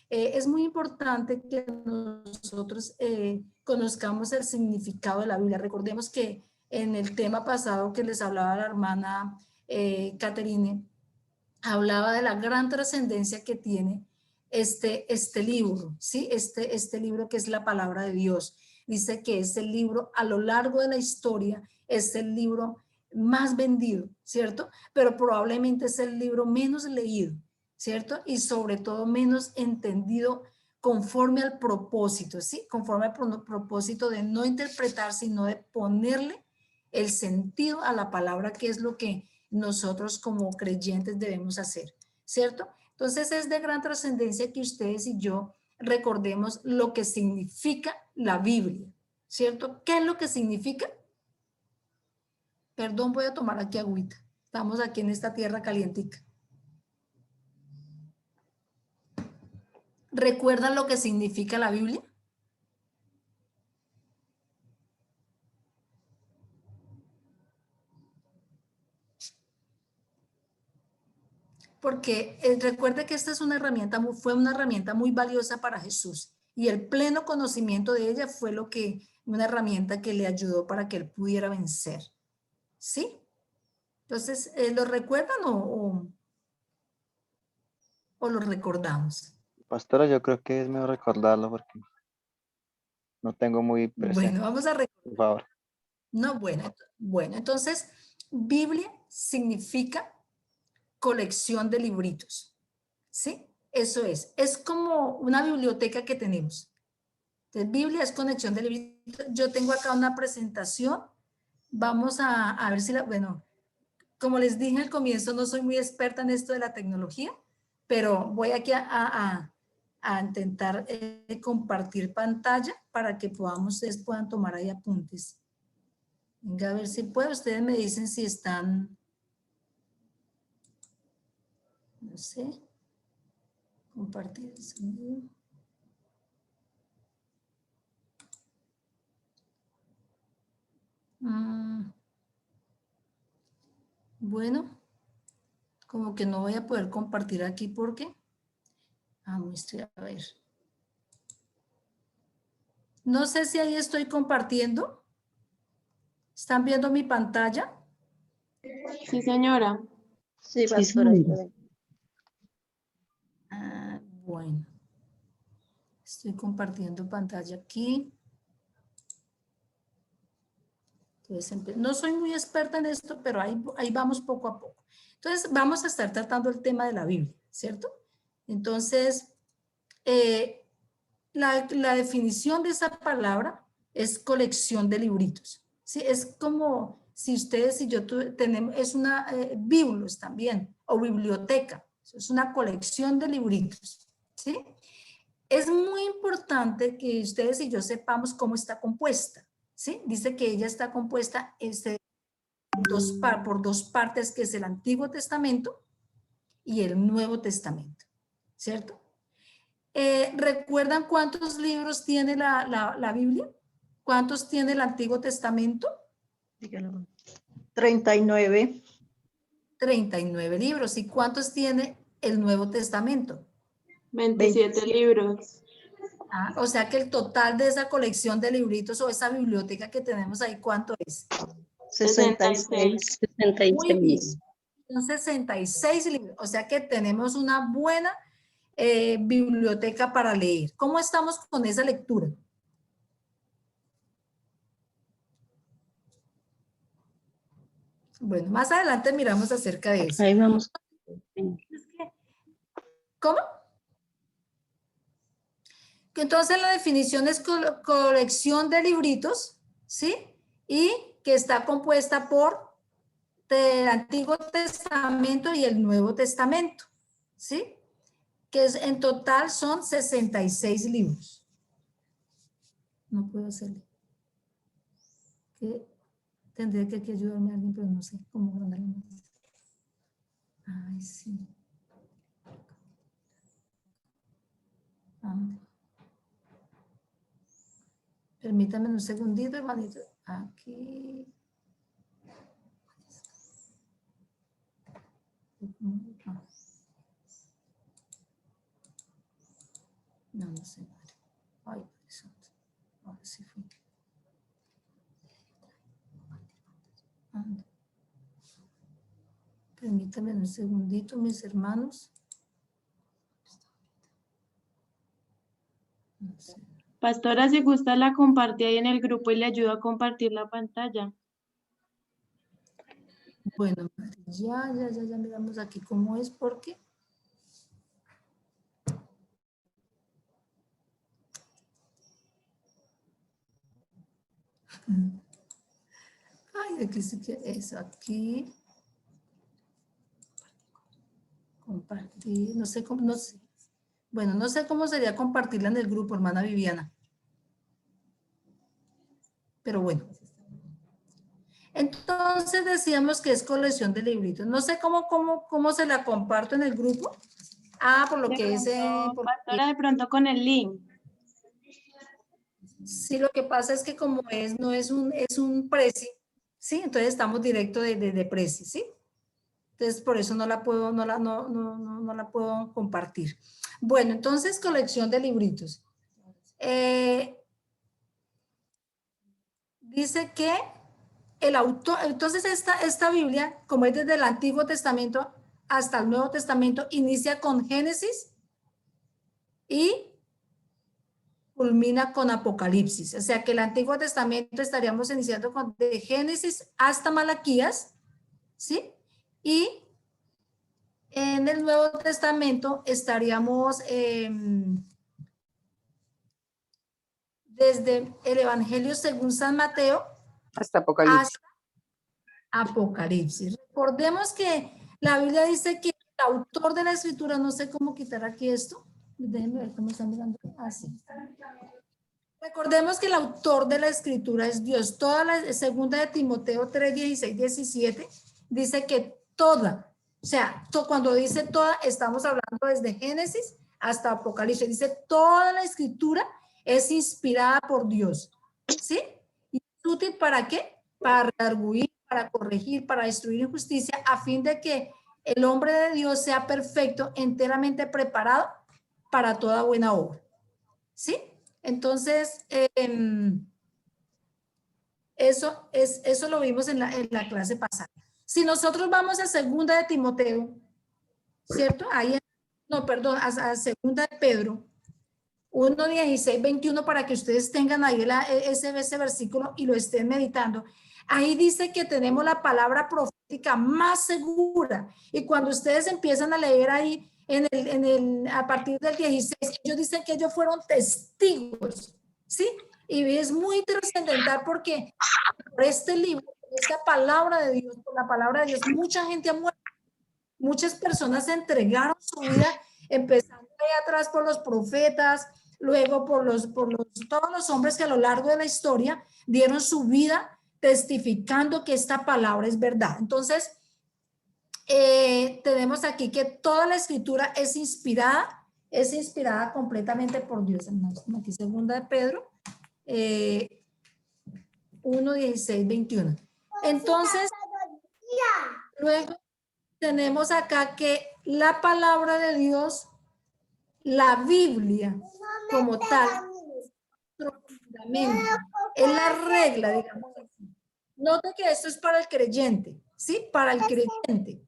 es muy importante que nosotros conozcamos el significado de la Biblia. Recordemos que en el tema pasado que les hablaba la hermana Caterine, hablaba de la gran trascendencia que tiene este libro, ¿sí? Este libro que es la palabra de Dios. Dice que es el libro a lo largo de la historia, es el libro más vendido, ¿cierto? Pero probablemente es el libro menos leído, ¿cierto? Y sobre todo menos entendido conforme al propósito, ¿sí? Conforme al propósito de no interpretar, sino de ponerle el sentido a la palabra, que es lo que nosotros como creyentes debemos hacer, ¿cierto? Entonces es de gran trascendencia que ustedes y yo recordemos lo que significa la Biblia, ¿cierto? ¿Qué es lo que significa? Perdón, voy a tomar aquí agüita. Estamos aquí en esta tierra calientica. ¿Recuerdan lo que significa la Biblia? Porque recuerde que esta es una herramienta, fue una herramienta muy valiosa para Jesús y el pleno conocimiento de ella fue una herramienta que le ayudó para que él pudiera vencer. ¿Sí? Entonces, ¿lo recuerdan o lo recordamos? Pastora, yo creo que es mejor recordarlo porque no tengo muy presente. Bueno, vamos a recordar. Por favor. No, bueno, entonces, Biblia significa colección de libritos, ¿sí? Eso es como una biblioteca que tenemos. Entonces, Biblia es colección de libritos. Yo tengo acá una presentación. Vamos a ver si bueno, como les dije al comienzo, no soy muy experta en esto de la tecnología, pero voy aquí a intentar compartir pantalla para que ustedes puedan tomar ahí apuntes. Venga, a ver si puedo. Ustedes me dicen si están, no sé, compartir el sonido. Bueno, como que no voy a poder compartir aquí porque, muestre, a ver. No sé si ahí estoy compartiendo. ¿Están viendo mi pantalla? Sí, señora. Sí, pastora. Bueno, estoy compartiendo pantalla aquí. Entonces, no soy muy experta en esto, pero ahí vamos poco a poco. Entonces, vamos a estar tratando el tema de la Biblia, ¿cierto? Entonces, la definición de esa palabra es colección de libritos. ¿Sí? Es como si ustedes y yo tenemos, es una biblos también, o biblioteca. Es una colección de libritos. ¿Sí? Es muy importante que ustedes y yo sepamos cómo está compuesta. ¿Sí? Dice que ella está compuesta por dos partes, que es el Antiguo Testamento y el Nuevo Testamento. ¿Cierto? ¿Recuerdan cuántos libros tiene la Biblia? ¿Cuántos tiene el Antiguo Testamento? 39. 39 libros. ¿Y cuántos tiene el Nuevo Testamento? 27 libros. O sea que el total de esa colección de libritos o esa biblioteca que tenemos ahí, ¿cuánto es? 66. 66. Muy bien. Son 66 libros. O sea que tenemos una buena biblioteca para leer. ¿Cómo estamos con esa lectura? Bueno, más adelante miramos acerca de eso. Ahí vamos. ¿Cómo? Entonces la definición es colección de libritos, ¿sí? Y que está compuesta por el Antiguo Testamento y el Nuevo Testamento, ¿sí? Que en total son 66 libros. No puedo hacerle. Tendría que ayudarme a alguien, pero no sé cómo mandarle más. Ay, sí. Permítame un segundito, hermanito. Aquí. No, no sé. Ay, santo. Ahora sí fue. Anda. Permítanme un segundito, mis hermanos. No sé. Pastora, si gusta la compartí ahí en el grupo y le ayudo a compartir la pantalla. Bueno, ya miramos aquí cómo es, porque ay, aquí sí que es aquí. Compartir, no sé cómo, no sé. Bueno, no sé cómo sería compartirla en el grupo, hermana Viviana. Pero bueno. Entonces decíamos que es colección de libritos. No sé cómo se la comparto en el grupo. Ah, por lo De que es... pronto, pastora, de pronto con el link. Sí, lo que pasa es que como no es un Prezi, ¿sí? Entonces estamos directo de Prezi, ¿sí? Entonces por eso no la puedo, no la puedo compartir. Bueno, entonces colección de libritos. Dice que el autor, entonces esta Biblia, como es desde el Antiguo Testamento hasta el Nuevo Testamento, inicia con Génesis y culmina con Apocalipsis. O sea que el Antiguo Testamento estaríamos iniciando con de Génesis hasta Malaquías, ¿sí? Y en el Nuevo Testamento estaríamos desde el Evangelio según San Mateo Hasta Apocalipsis. hasta Apocalipsis. Recordemos que la Biblia dice que el autor de la escritura, no sé cómo quitar aquí esto, déjenme ver cómo están mirando. Así. Recordemos que el autor de la escritura es Dios. Toda la segunda de Timoteo 3, 16, 17 dice que toda, o sea, cuando dice toda, estamos hablando desde Génesis hasta Apocalipsis. Dice toda la escritura es inspirada por Dios. ¿Sí? ¿Y es útil para qué? Para redarguir, para corregir, para destruir injusticia, a fin de que el hombre de Dios sea perfecto, enteramente preparado para toda buena obra. ¿Sí? Entonces, eso lo vimos en la clase pasada. Si nosotros vamos a segunda de Timoteo, ¿cierto? Ahí, no, perdón, a segunda de Pedro, 1, 16, 21, para que ustedes tengan ahí ese versículo y lo estén meditando. Ahí dice que tenemos la palabra profética más segura. Y cuando ustedes empiezan a leer ahí, a partir del 16, ellos dicen que ellos fueron testigos, ¿sí? Y es muy trascendental porque por este libro, por esta palabra de Dios, por la palabra de Dios, mucha gente ha muerto. Muchas personas se entregaron su vida, empezando ahí atrás por los profetas, luego por todos los hombres que a lo largo de la historia dieron su vida testificando que esta palabra es verdad. Entonces, tenemos aquí que toda la escritura es inspirada completamente por Dios. Aquí segunda de Pedro, 1, 16, 21. Entonces, luego tenemos acá que la palabra de Dios, la Biblia como tal, es la regla, digamos así. Note que esto es para el creyente, ¿sí? Para el creyente.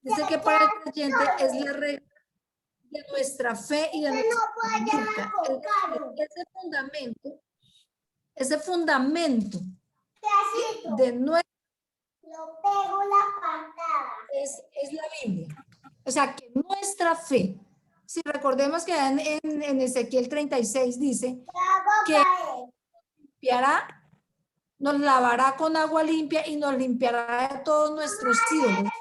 Dice que para el creyente es la regla de nuestra fe y de nuestra conducta. Ese fundamento de nuestra es la Biblia. O sea, que nuestra fe, si recordemos que en Ezequiel 36 dice que nos lavará con agua limpia y nos limpiará de todos nuestros ídolos.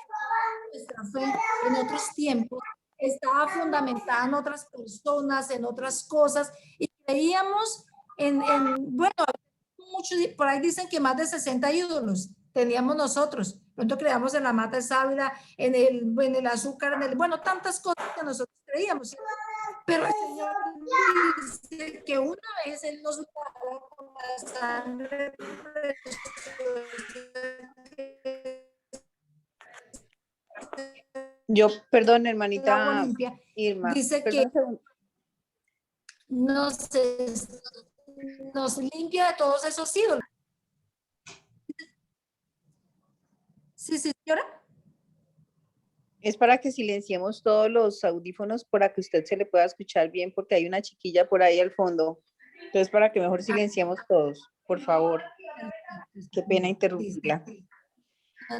Nuestra fe en otros tiempos estaba fundamentada en otras personas, en otras cosas, y creíamos bueno, muchos, por ahí dicen que más de 60 ídolos teníamos nosotros. Pronto creamos en la mata de sábila, en el azúcar, bueno, tantas cosas que nosotros creíamos. ¿Sí? Pero el Señor dice que una vez Él nos lavó con la sangre Yo, perdón, de agua hermanita limpia, Irma, dice perdón que un segundo. nos limpia de todos esos ídolos. Sí, señora. Es para que silenciemos todos los audífonos para que usted se le pueda escuchar bien, porque hay una chiquilla por ahí al fondo. Entonces, para que mejor silenciemos todos, por favor. Qué pena interrumpirla.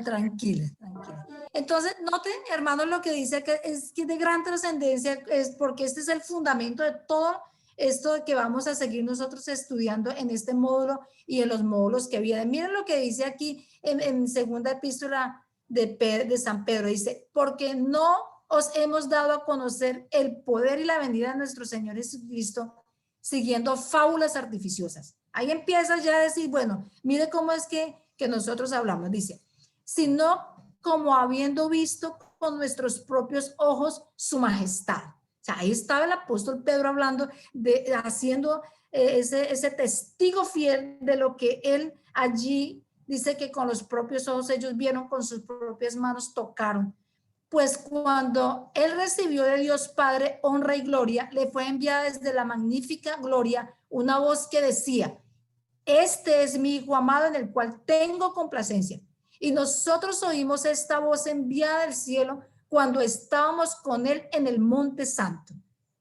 Tranquila, tranquila. Entonces, noten, hermanos, lo que dice que es que de gran trascendencia, es porque este es el fundamento de todo esto que vamos a seguir nosotros estudiando en este módulo y en los módulos que vienen. Miren lo que dice aquí en segunda epístola de San Pedro, dice, porque no os hemos dado a conocer el poder y la venida de nuestro Señor Jesucristo siguiendo fábulas artificiosas. Ahí empieza ya a decir, bueno, mire cómo es que nosotros hablamos, dice, sino como habiendo visto con nuestros propios ojos su majestad. O sea, ahí estaba el apóstol Pedro hablando, haciendo ese testigo fiel de lo que él allí dice que con los propios ojos ellos vieron, con sus propias manos tocaron. Pues cuando él recibió de Dios Padre honra y gloria, le fue enviada desde la magnífica gloria una voz que decía, este es mi Hijo amado en el cual tengo complacencia. Y nosotros oímos esta voz enviada del cielo cuando estábamos con él en el Monte Santo.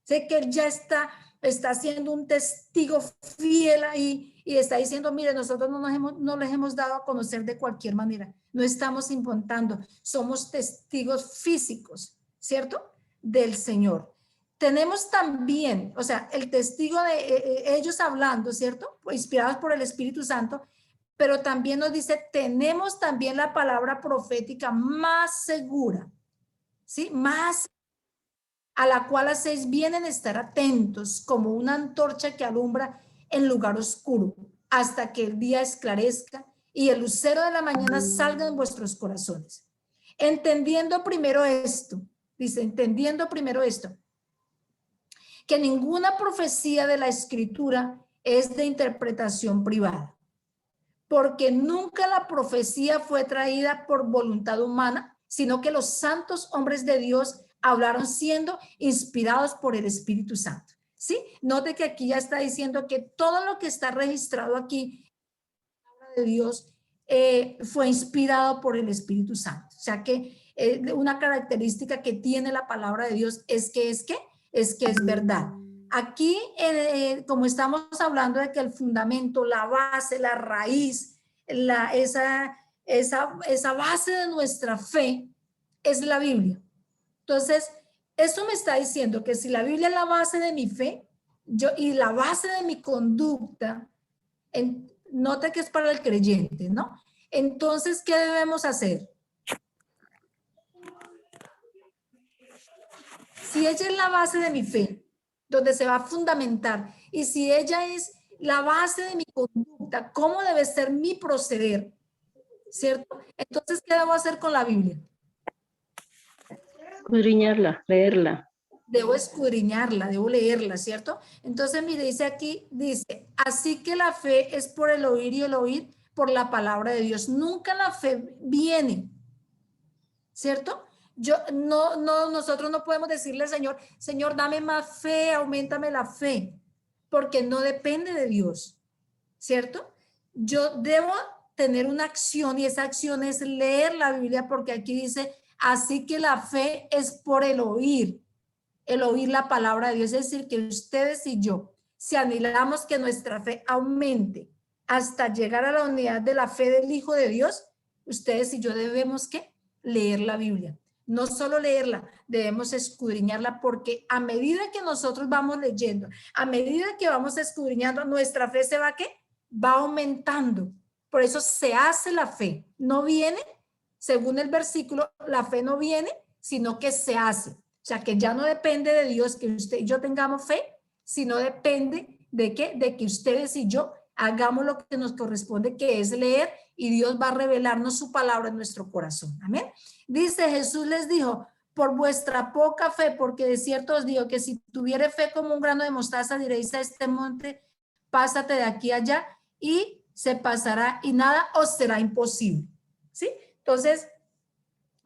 Sé que él ya está siendo un testigo fiel ahí y está diciendo, mire, nosotros no les hemos dado a conocer de cualquier manera. No estamos inventando, somos testigos físicos, ¿cierto? Del Señor. Tenemos también, o sea, el testigo de ellos hablando, ¿cierto? Inspirados por el Espíritu Santo, pero también nos dice, tenemos también la palabra profética más segura, ¿sí? Más a la cual hacéis bien en estar atentos como una antorcha que alumbra en lugar oscuro hasta que el día esclarezca y el lucero de la mañana salga en vuestros corazones. Entendiendo primero esto, dice, entendiendo primero esto, que ninguna profecía de la Escritura es de interpretación privada, porque nunca la profecía fue traída por voluntad humana, sino que los santos hombres de Dios hablaron siendo inspirados por el Espíritu Santo. ¿Sí? Note que aquí ya está diciendo que todo lo que está registrado aquí de Dios fue inspirado por el Espíritu Santo. O sea que una característica que tiene la palabra de Dios es que es verdad. Aquí, como estamos hablando de que el fundamento, la base, la raíz, esa base de nuestra fe es la Biblia. Entonces, esto me está diciendo que si la Biblia es la base de mi fe y la base de mi conducta, nota que es para el creyente, ¿no? Entonces, ¿qué debemos hacer? Si ella es la base de mi fe, donde se va a fundamentar, y si ella es la base de mi conducta, ¿cómo debe ser mi proceder? ¿Cierto? Entonces, ¿qué debo hacer con la Biblia? Escudriñarla, leerla. Debo escudriñarla, debo leerla, ¿cierto? Entonces, mire, dice aquí, dice, así que la fe es por el oír y el oír por la palabra de Dios. Nunca la fe viene, ¿cierto? Nosotros no podemos decirle al Señor, Señor, dame más fe, auméntame la fe, porque no depende de Dios, ¿cierto? Yo debo tener una acción y esa acción es leer la Biblia, porque aquí dice, así que la fe es por el oír la palabra de Dios. Es decir, que ustedes y yo, si anhelamos que nuestra fe aumente hasta llegar a la unidad de la fe del Hijo de Dios, ustedes y yo debemos ¿qué? Leer la Biblia. No solo leerla, debemos escudriñarla, porque a medida que nosotros vamos leyendo, a medida que vamos escudriñando, nuestra fe se va ¿qué? Va aumentando. Por eso se hace la fe. No viene, según el versículo, la fe no viene, sino que se hace. O sea, que ya no depende de Dios que usted y yo tengamos fe, sino depende de ¿qué? De que ustedes y yo hagamos lo que nos corresponde, que es leer, y Dios va a revelarnos su palabra en nuestro corazón. Amén. Dice, Jesús les dijo, por vuestra poca fe, porque de cierto os digo que si tuviere fe como un grano de mostaza, diréis a este monte, pásate de aquí a allá, y se pasará, y nada os será imposible. ¿Sí? Entonces,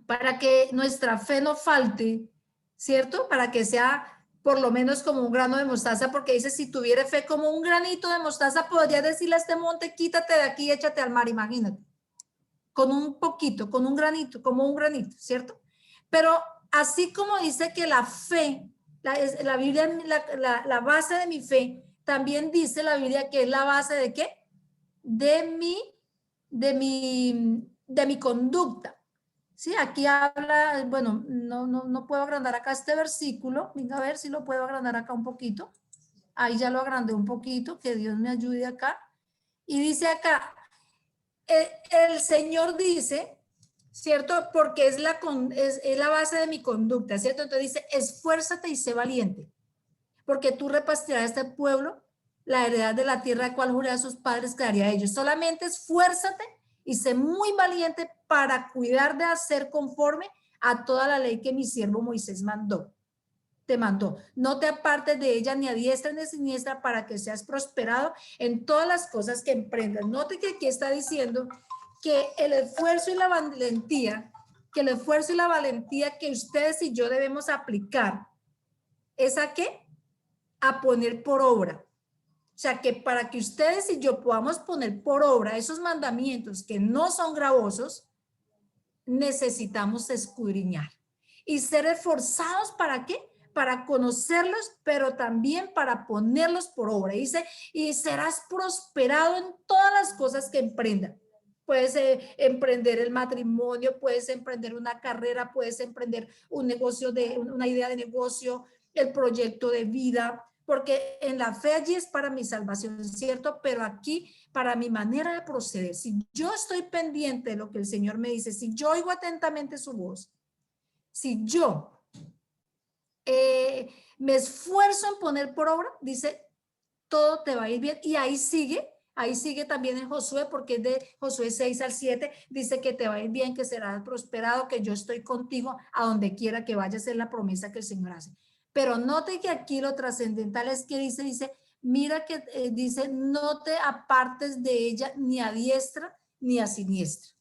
para que nuestra fe no falte, ¿cierto? Para que sea por lo menos como un grano de mostaza, porque dice, si tuviera fe como un granito de mostaza, podría decirle a este monte, quítate de aquí, échate al mar, imagínate. Con un poquito, con un granito, como un granito, ¿cierto? Pero así como dice que la fe, la Biblia, la base de mi fe, también dice la Biblia que es la base ¿de qué? De mi conducta. Sí, aquí habla, bueno, no puedo agrandar acá este versículo. Venga a ver si lo puedo agrandar acá un poquito. Ahí ya lo agrandé un poquito, que Dios me ayude acá. Y dice acá, el Señor dice, ¿cierto? Porque es la base de mi conducta, ¿cierto? Entonces dice, esfuérzate y sé valiente, porque tú repartirás a este pueblo la heredad de la tierra, cual juré a sus padres que daría a ellos. Solamente esfuérzate y sé muy valiente para cuidar de hacer conforme a toda la ley que mi siervo Moisés te mandó. No te apartes de ella ni a diestra ni a siniestra para que seas prosperado en todas las cosas que emprendas. Note que aquí está diciendo que el esfuerzo y la valentía, que ustedes y yo debemos aplicar, ¿es a qué? A poner por obra. O sea, que para que ustedes y yo podamos poner por obra esos mandamientos que no son gravosos, necesitamos escudriñar y ser esforzados ¿para qué? Para conocerlos, pero también para ponerlos por obra. Dice, y serás prosperado en todas las cosas que emprendas. Puedes emprender el matrimonio, puedes emprender una carrera, puedes emprender un negocio, una idea de negocio, el proyecto de vida, porque en la fe allí es para mi salvación, ¿cierto? Pero aquí para mi manera de proceder, si yo estoy pendiente de lo que el Señor me dice, si yo oigo atentamente su voz, si yo me esfuerzo en poner por obra, dice, todo te va a ir bien. Y ahí sigue también en Josué, porque es de Josué 6 al 7, dice que te va a ir bien, que serás prosperado, que yo estoy contigo a donde quiera que vayas, es la promesa que el Señor hace. Pero note que aquí lo trascendental es que dice, mira que dice, no te apartes de ella ni a diestra ni a siniestra.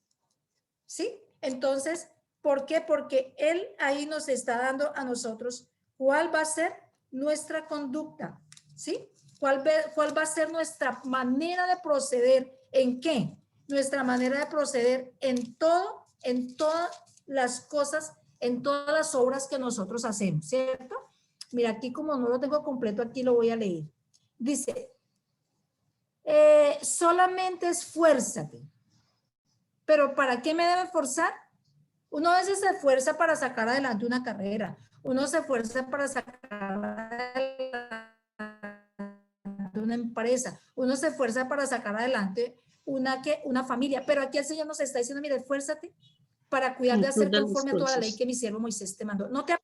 ¿Sí? Entonces, ¿por qué? Porque Él ahí nos está dando a nosotros cuál va a ser nuestra conducta. ¿Sí? ¿Cuál va a ser nuestra manera de proceder? ¿En qué? Nuestra manera de proceder en todas las cosas, en todas las obras que nosotros hacemos, ¿cierto? Mira, aquí como no lo tengo completo, aquí lo voy a leer. Dice, solamente esfuérzate. ¿Pero para qué me debe esforzar? Uno a veces se esfuerza para sacar adelante una carrera. Uno se esfuerza para sacar adelante una empresa. Uno se esfuerza para sacar adelante una familia. Pero aquí el Señor nos está diciendo, mira, esfuérzate para cuidar de hacer conforme a toda la ley que mi siervo Moisés te mandó. No te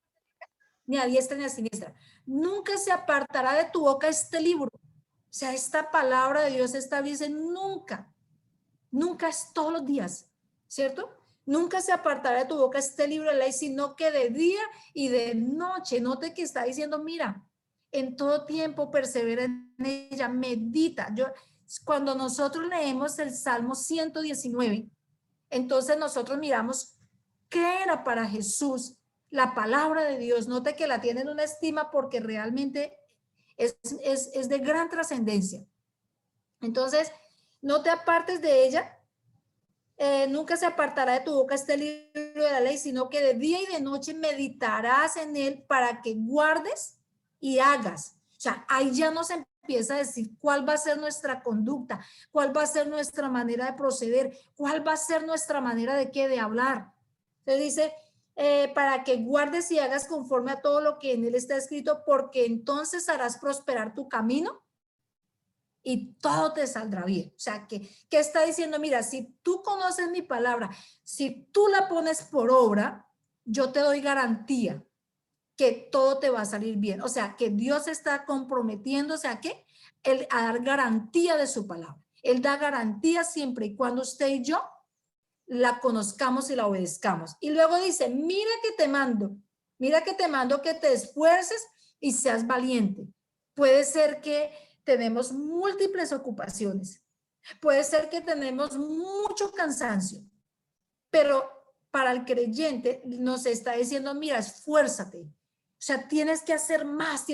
ni a diestra ni a siniestra. Nunca se apartará de tu boca este libro. O sea, esta palabra de Dios establece nunca. Nunca es todos los días, ¿cierto? Nunca se apartará de tu boca este libro de ley, sino que de día y de noche. Note que está diciendo, mira, en todo tiempo persevera en ella, medita. Cuando nosotros leemos el Salmo 119, entonces nosotros miramos qué era para Jesús la palabra de Dios. Note que la tienen una estima porque realmente es de gran trascendencia. Entonces, no te apartes de ella, nunca se apartará de tu boca este libro de la ley, sino que de día y de noche meditarás en él para que guardes y hagas. O sea, ahí ya nos empieza a decir cuál va a ser nuestra conducta, cuál va a ser nuestra manera de proceder, cuál va a ser nuestra manera de hablar. Entonces dice, para que guardes y hagas conforme a todo lo que en él está escrito, porque entonces harás prosperar tu camino y todo te saldrá bien. O sea, ¿qué está diciendo? Mira, si tú conoces mi palabra, si tú la pones por obra, yo te doy garantía que todo te va a salir bien. O sea, que Dios está comprometiéndose a ¿qué? A dar garantía de su palabra. Él da garantía siempre y cuando usted y yo la conozcamos y la obedezcamos. Y luego dice, mira que te mando que te esfuerces y seas valiente. Puede ser que tenemos múltiples ocupaciones. Puede ser que tenemos mucho cansancio, pero para el creyente nos está diciendo, mira, esfuérzate, O sea, tienes que hacer más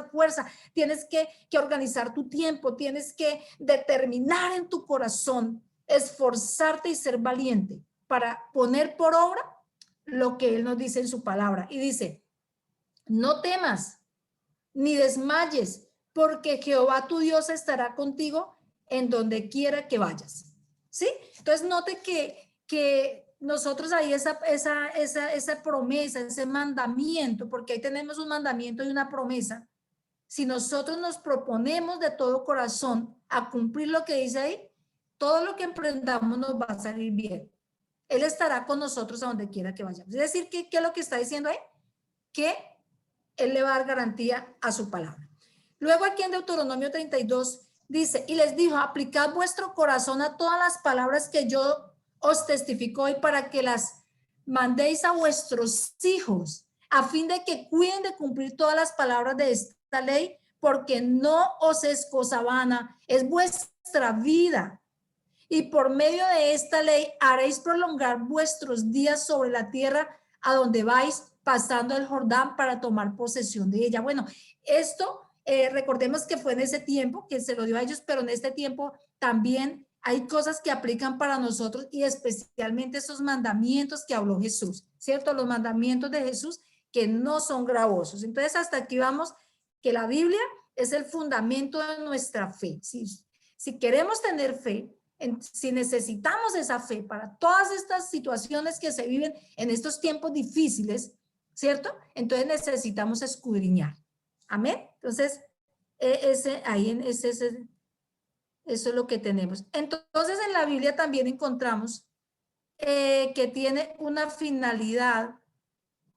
fuerza, tienes que organizar tu tiempo, tienes que determinar en tu corazón, esforzarte y ser valiente para poner por obra lo que Él nos dice en su palabra. Y dice, no temas ni desmayes, porque Jehová tu Dios estará contigo en donde quiera que vayas. ¿Sí? Entonces note que nosotros ahí esa promesa, ese mandamiento, porque ahí tenemos un mandamiento y una promesa. Si nosotros nos proponemos de todo corazón a cumplir lo que dice ahí, todo lo que emprendamos nos va a salir bien. Él estará con nosotros a donde quiera que vayamos. Es decir, ¿qué es lo que está diciendo ahí? Que Él le va a dar garantía a su palabra. Luego aquí en Deuteronomio 32 dice, y les dijo, aplicad vuestro corazón a todas las palabras que yo os testifico hoy para que las mandéis a vuestros hijos, a fin de que cuiden de cumplir todas las palabras de esta ley, porque no os es cosa vana, es vuestra vida. Y por medio de esta ley haréis prolongar vuestros días sobre la tierra a donde vais pasando el Jordán para tomar posesión de ella. Bueno, esto recordemos que fue en ese tiempo que se lo dio a ellos, pero en este tiempo también hay cosas que aplican para nosotros y especialmente esos mandamientos que habló Jesús, ¿cierto? Los mandamientos de Jesús que no son gravosos. Entonces, hasta aquí vamos, que la Biblia es el fundamento de nuestra fe. Si queremos tener fe, si necesitamos esa fe para todas estas situaciones que se viven en estos tiempos difíciles, ¿cierto? Entonces necesitamos escudriñar. Amén. Entonces, eso es lo que tenemos. Entonces, en la Biblia también encontramos que tiene una finalidad,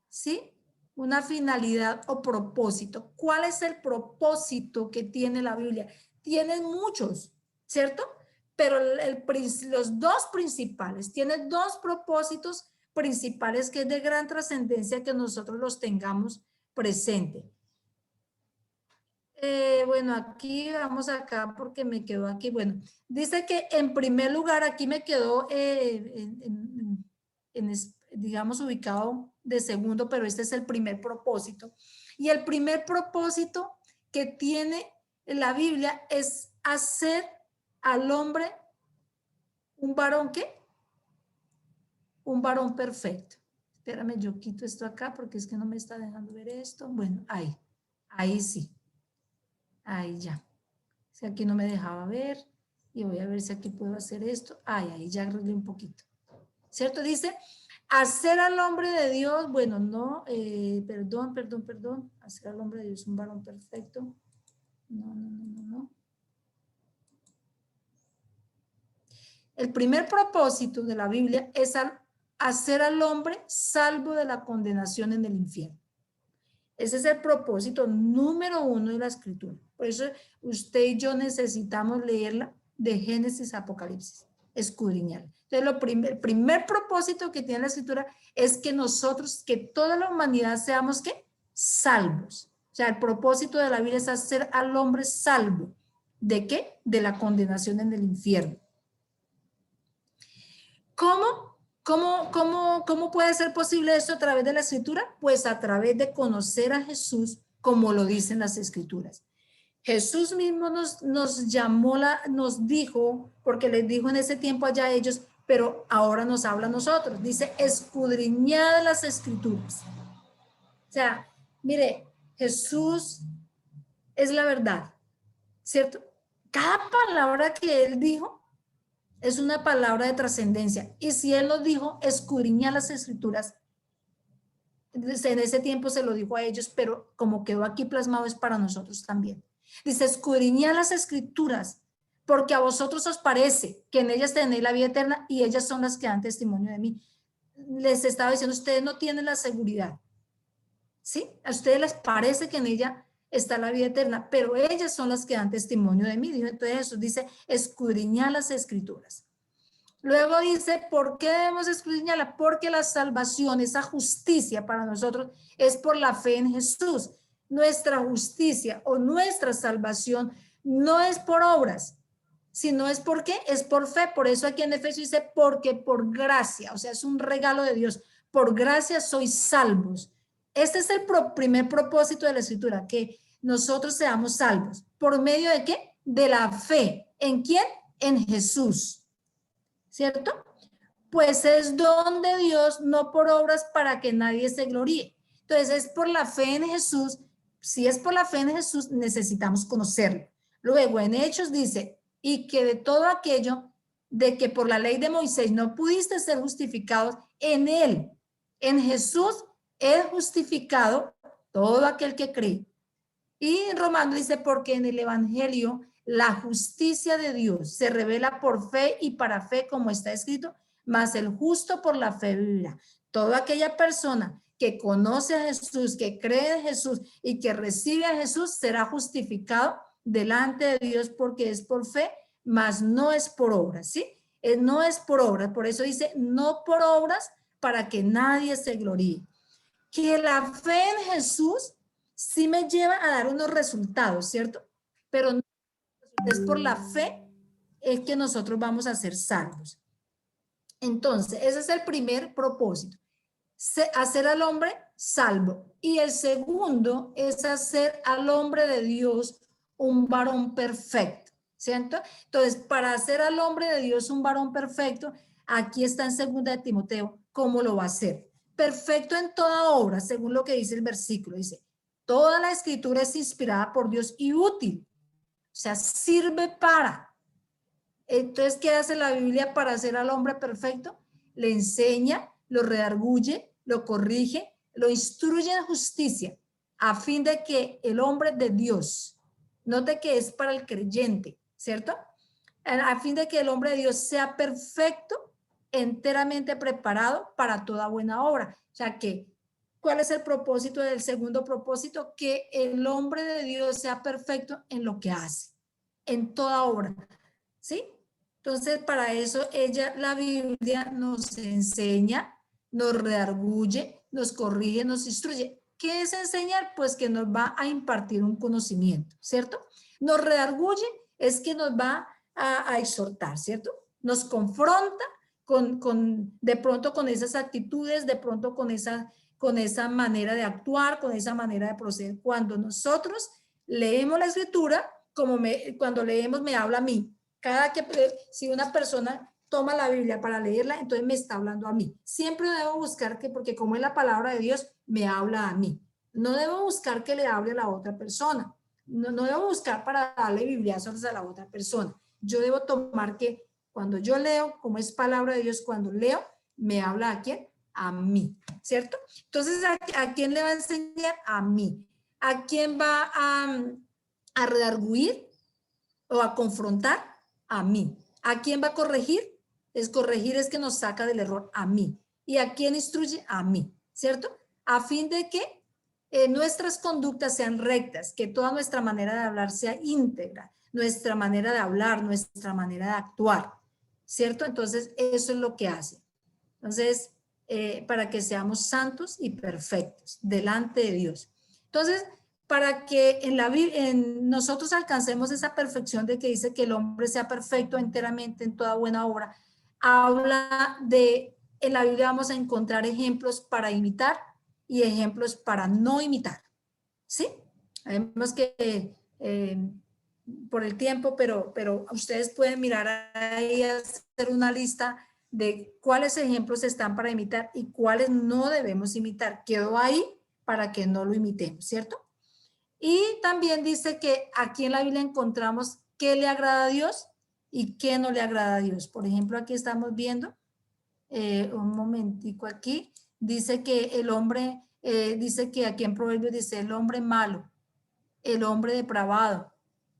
¿sí? Una finalidad o propósito. ¿Cuál es el propósito que tiene la Biblia? Tiene muchos, ¿cierto? Pero los dos principales, tiene dos propósitos principales que es de gran trascendencia que nosotros los tengamos presente. Bueno, aquí vamos acá porque me quedó aquí. Bueno, dice que en primer lugar aquí me quedó, digamos, ubicado de segundo, pero este es el primer propósito. Y el primer propósito que tiene la Biblia es hacer al hombre un varón, ¿qué? Un varón perfecto. Espérame, yo quito esto acá porque es que no me está dejando ver esto. Bueno, ahí sí. Ahí ya. Si aquí no me dejaba ver y voy a ver si aquí puedo hacer esto. Ahí ya arreglé un poquito. ¿Cierto? Dice, hacer al hombre de Dios, bueno, no, perdón. Hacer al hombre de Dios un varón perfecto. No. El primer propósito de la Biblia es hacer al hombre salvo de la condenación en el infierno. Ese es el propósito número uno de la Escritura. Por eso usted y yo necesitamos leerla de Génesis a Apocalipsis, escudriñarla. Entonces, el primer propósito que tiene la Escritura es que nosotros, que toda la humanidad seamos, ¿qué? Salvos. O sea, el propósito de la Biblia es hacer al hombre salvo. ¿De qué? De la condenación en el infierno. ¿Cómo puede ser posible esto a través de la Escritura? Pues a través de conocer a Jesús, como lo dicen las Escrituras. Jesús mismo nos dijo, porque les dijo en ese tiempo allá a ellos, pero ahora nos habla a nosotros. Dice, escudriñad las Escrituras. O sea, mire, Jesús es la verdad, ¿cierto? Cada palabra que Él dijo es una palabra de trascendencia. Y si Él nos dijo, escudriña las Escrituras, en ese tiempo se lo dijo a ellos, pero como quedó aquí plasmado es para nosotros también. Dice, escudriña las Escrituras, porque a vosotros os parece que en ellas tenéis la vida eterna y ellas son las que dan testimonio de mí. Les estaba diciendo, ustedes no tienen la seguridad, ¿sí? A ustedes les parece que en ella está la vida eterna, pero ellas son las que dan testimonio de mí. Entonces Jesús dice, escudriñar las Escrituras. Luego dice, ¿por qué debemos escudriñarla? Porque la salvación, esa justicia para nosotros es por la fe en Jesús. Nuestra justicia o nuestra salvación no es por obras, sino es por qué, es por fe. Por eso aquí en Efesios dice, porque por gracia, o sea, es un regalo de Dios. Por gracia sois salvos. Este es el primer propósito de la Escritura, que nosotros seamos salvos. ¿Por medio de qué? De la fe. ¿En quién? En Jesús. ¿Cierto? Pues es don de Dios, no por obras para que nadie se gloríe. Entonces es por la fe en Jesús. Si es por la fe en Jesús, necesitamos conocerlo. Luego en Hechos dice, y que de todo aquello de que por la ley de Moisés no pudiste ser justificados, en él, en Jesús, es justificado todo aquel que cree. Y en Romanos dice, porque en el evangelio la justicia de Dios se revela por fe y para fe, como está escrito, mas el justo por la fe vivirá. Toda aquella persona que conoce a Jesús, que cree en Jesús y que recibe a Jesús, será justificado delante de Dios porque es por fe, mas no es por obras, ¿sí? No es por obras, por eso dice, no por obras para que nadie se gloríe. Que la fe en Jesús sí me lleva a dar unos resultados, ¿cierto? Pero no es por la fe es que nosotros vamos a ser salvos. Entonces, ese es el primer propósito, hacer al hombre salvo. Y el segundo es hacer al hombre de Dios un varón perfecto, ¿cierto? Entonces, para hacer al hombre de Dios un varón perfecto, aquí está en 2 de Timoteo, ¿cómo lo va a hacer? Perfecto en toda obra, según lo que dice el versículo, dice, toda la escritura es inspirada por Dios y útil, o sea, sirve para. Entonces, ¿qué hace la Biblia para hacer al hombre perfecto? Le enseña, lo redarguye, lo corrige, lo instruye en justicia, a fin de que el hombre de Dios, note que es para el creyente, ¿cierto? A fin de que el hombre de Dios sea perfecto, enteramente preparado para toda buena obra. O sea que, ¿cuál es el propósito del segundo propósito? Que el hombre de Dios sea perfecto en lo que hace, en toda obra, ¿sí? Entonces, para eso la Biblia nos enseña, nos redarguye, nos corrige, nos instruye. ¿Qué es enseñar? Pues que nos va a impartir un conocimiento, ¿cierto? Nos redarguye es que nos va a exhortar, ¿cierto? Nos confronta de pronto con esas actitudes, de pronto con esa manera de actuar, con esa manera de proceder. Cuando nosotros leemos la Escritura, cuando leemos me habla a mí. Si una persona toma la Biblia para leerla, entonces me está hablando a mí. Siempre debo buscar porque como es la palabra de Dios, me habla a mí. No debo buscar que le hable a la otra persona. No debo buscar para darle bibliazos a la otra persona. Yo debo tomar que cuando yo leo, como es palabra de Dios, cuando leo, me habla ¿a quién? A mí, ¿cierto? Entonces, ¿a quién le va a enseñar? A mí. ¿A quién va a redarguir o a confrontar? A mí. ¿A quién va a corregir? Corregir es que nos saca del error, a mí. ¿Y a quién instruye? A mí, ¿cierto? A fin de que nuestras conductas sean rectas, que toda nuestra manera de hablar sea íntegra, nuestra manera de hablar, nuestra manera de actuar, ¿cierto? Entonces, eso es lo que hace. Entonces, para que seamos santos y perfectos delante de Dios. Entonces, para que nosotros alcancemos esa perfección de que dice que el hombre sea perfecto enteramente en toda buena obra, habla en la Biblia vamos a encontrar ejemplos para imitar y ejemplos para no imitar, ¿sí? Vemos que por el tiempo, pero ustedes pueden mirar ahí, hacer una lista de cuáles ejemplos están para imitar y cuáles no debemos imitar. Quedó ahí para que no lo imitemos, ¿cierto? Y también dice que aquí en la Biblia encontramos qué le agrada a Dios y qué no le agrada a Dios. Por ejemplo, aquí estamos viendo, un momentico aquí, dice que el hombre, dice que aquí en Proverbios dice el hombre malo, el hombre depravado,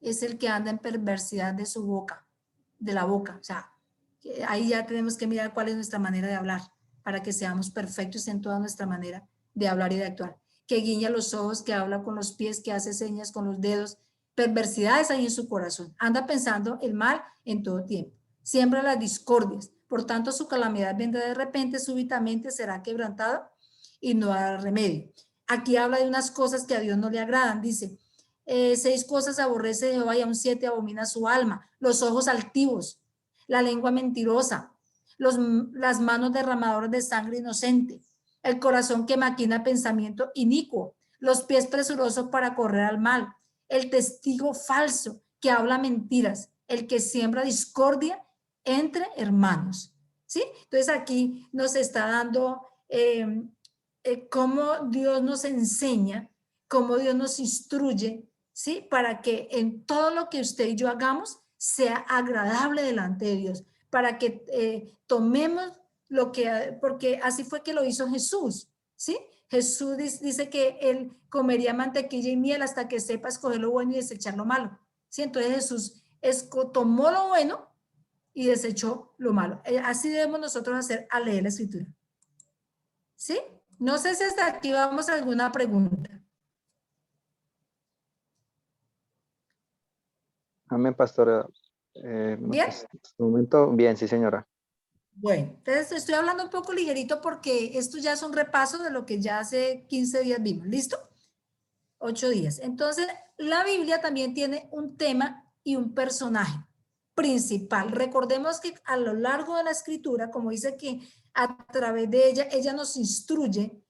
es el que anda en perversidad de su boca, de la boca. O sea, ahí ya tenemos que mirar cuál es nuestra manera de hablar para que seamos perfectos en toda nuestra manera de hablar y de actuar. Que guiña los ojos, que habla con los pies, que hace señas con los dedos, perversidades hay en su corazón. Anda pensando el mal en todo tiempo. Siembra las discordias. Por tanto, su calamidad vendrá de repente, súbitamente será quebrantado y no hará remedio. Aquí habla de unas cosas que a Dios no le agradan. Dice, 6 cosas aborrece Jehová y aún 7 abomina su alma. Los ojos altivos, la lengua mentirosa, las manos derramadoras de sangre inocente, el corazón que maquina pensamiento inicuo, los pies presurosos para correr al mal, el testigo falso que habla mentiras, el que siembra discordia entre hermanos. ¿Sí? Entonces aquí nos está dando cómo Dios nos enseña, cómo Dios nos instruye, ¿sí? Para que en todo lo que usted y yo hagamos sea agradable delante de Dios, para que tomemos lo que, porque así fue que lo hizo Jesús, ¿sí? Jesús dice que él comería mantequilla y miel hasta que sepa escoger lo bueno y desechar lo malo, ¿sí? Entonces Jesús tomó lo bueno y desechó lo malo. Así debemos nosotros hacer al leer la escritura. ¿Sí? No sé si hasta aquí vamos a alguna pregunta. Amén, pastora. ¿Bien? Hasta el momento, bien, sí, señora. Bueno, entonces estoy hablando un poco ligerito porque esto ya es un repaso de lo que ya hace 15 días vimos. ¿Listo? 8 días. Entonces, la Biblia también tiene un tema y un personaje principal. Recordemos que a lo largo de la escritura, como dice que a través de ella nos instruye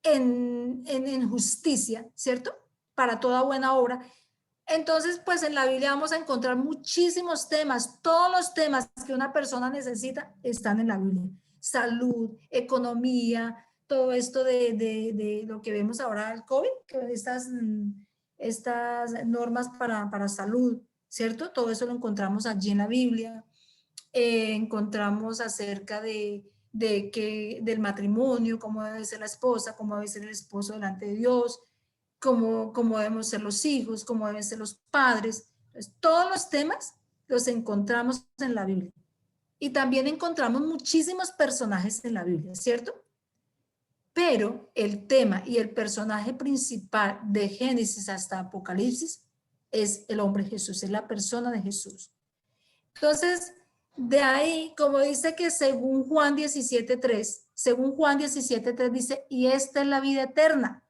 en justicia, ¿cierto? Para toda buena obra. Entonces, pues en la Biblia vamos a encontrar muchísimos temas. Todos los temas que una persona necesita están en la Biblia. Salud, economía, todo esto de lo que vemos ahora el COVID, que estas normas para salud, ¿cierto? Todo eso lo encontramos allí en la Biblia. Encontramos acerca del matrimonio, cómo debe ser la esposa, cómo debe ser el esposo delante de Dios, cómo debemos ser los hijos, cómo deben ser los padres. Entonces, todos los temas los encontramos en la Biblia. Y también encontramos muchísimos personajes en la Biblia, ¿cierto? Pero el tema y el personaje principal de Génesis hasta Apocalipsis es el hombre Jesús, es la persona de Jesús. Entonces, de ahí, como dice que según Juan 17:3 dice, y esta es la vida eterna,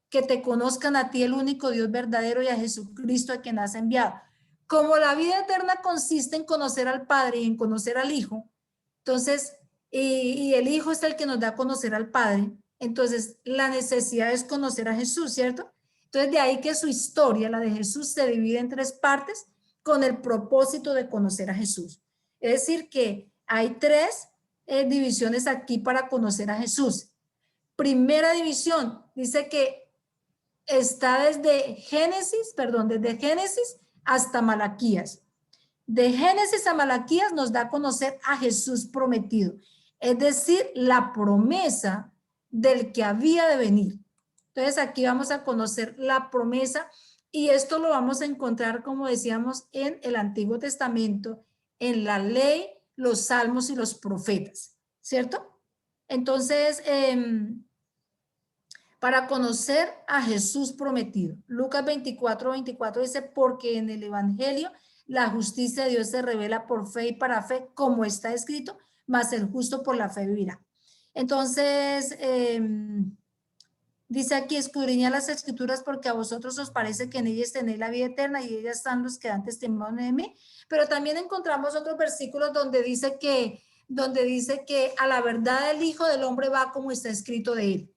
que te conozcan a ti, el único Dios verdadero, y a Jesucristo a quien has enviado. Como la vida eterna consiste en conocer al Padre y en conocer al Hijo, entonces, y el Hijo es el que nos da a conocer al Padre, entonces la necesidad es conocer a Jesús, ¿cierto? Entonces, de ahí que su historia, la de Jesús, se divide en 3 partes con el propósito de conocer a Jesús. Es decir, que hay 3 divisiones aquí para conocer a Jesús. Primera división, dice que está desde Génesis hasta Malaquías. De Génesis a Malaquías nos da a conocer a Jesús prometido, es decir, la promesa del que había de venir. Entonces aquí vamos a conocer la promesa y esto lo vamos a encontrar, como decíamos, en el Antiguo Testamento, en la ley, los salmos y los profetas, ¿cierto? Entonces, para conocer a Jesús prometido. Lucas 24:24 dice, porque en el Evangelio la justicia de Dios se revela por fe y para fe, como está escrito, mas el justo por la fe vivirá. Entonces, dice aquí, escudriñad las escrituras porque a vosotros os parece que en ellas tenéis la vida eterna y ellas están los que dan testimonio de mí. Pero también encontramos otros versículos donde dice que a la verdad el Hijo del Hombre va como está escrito de él.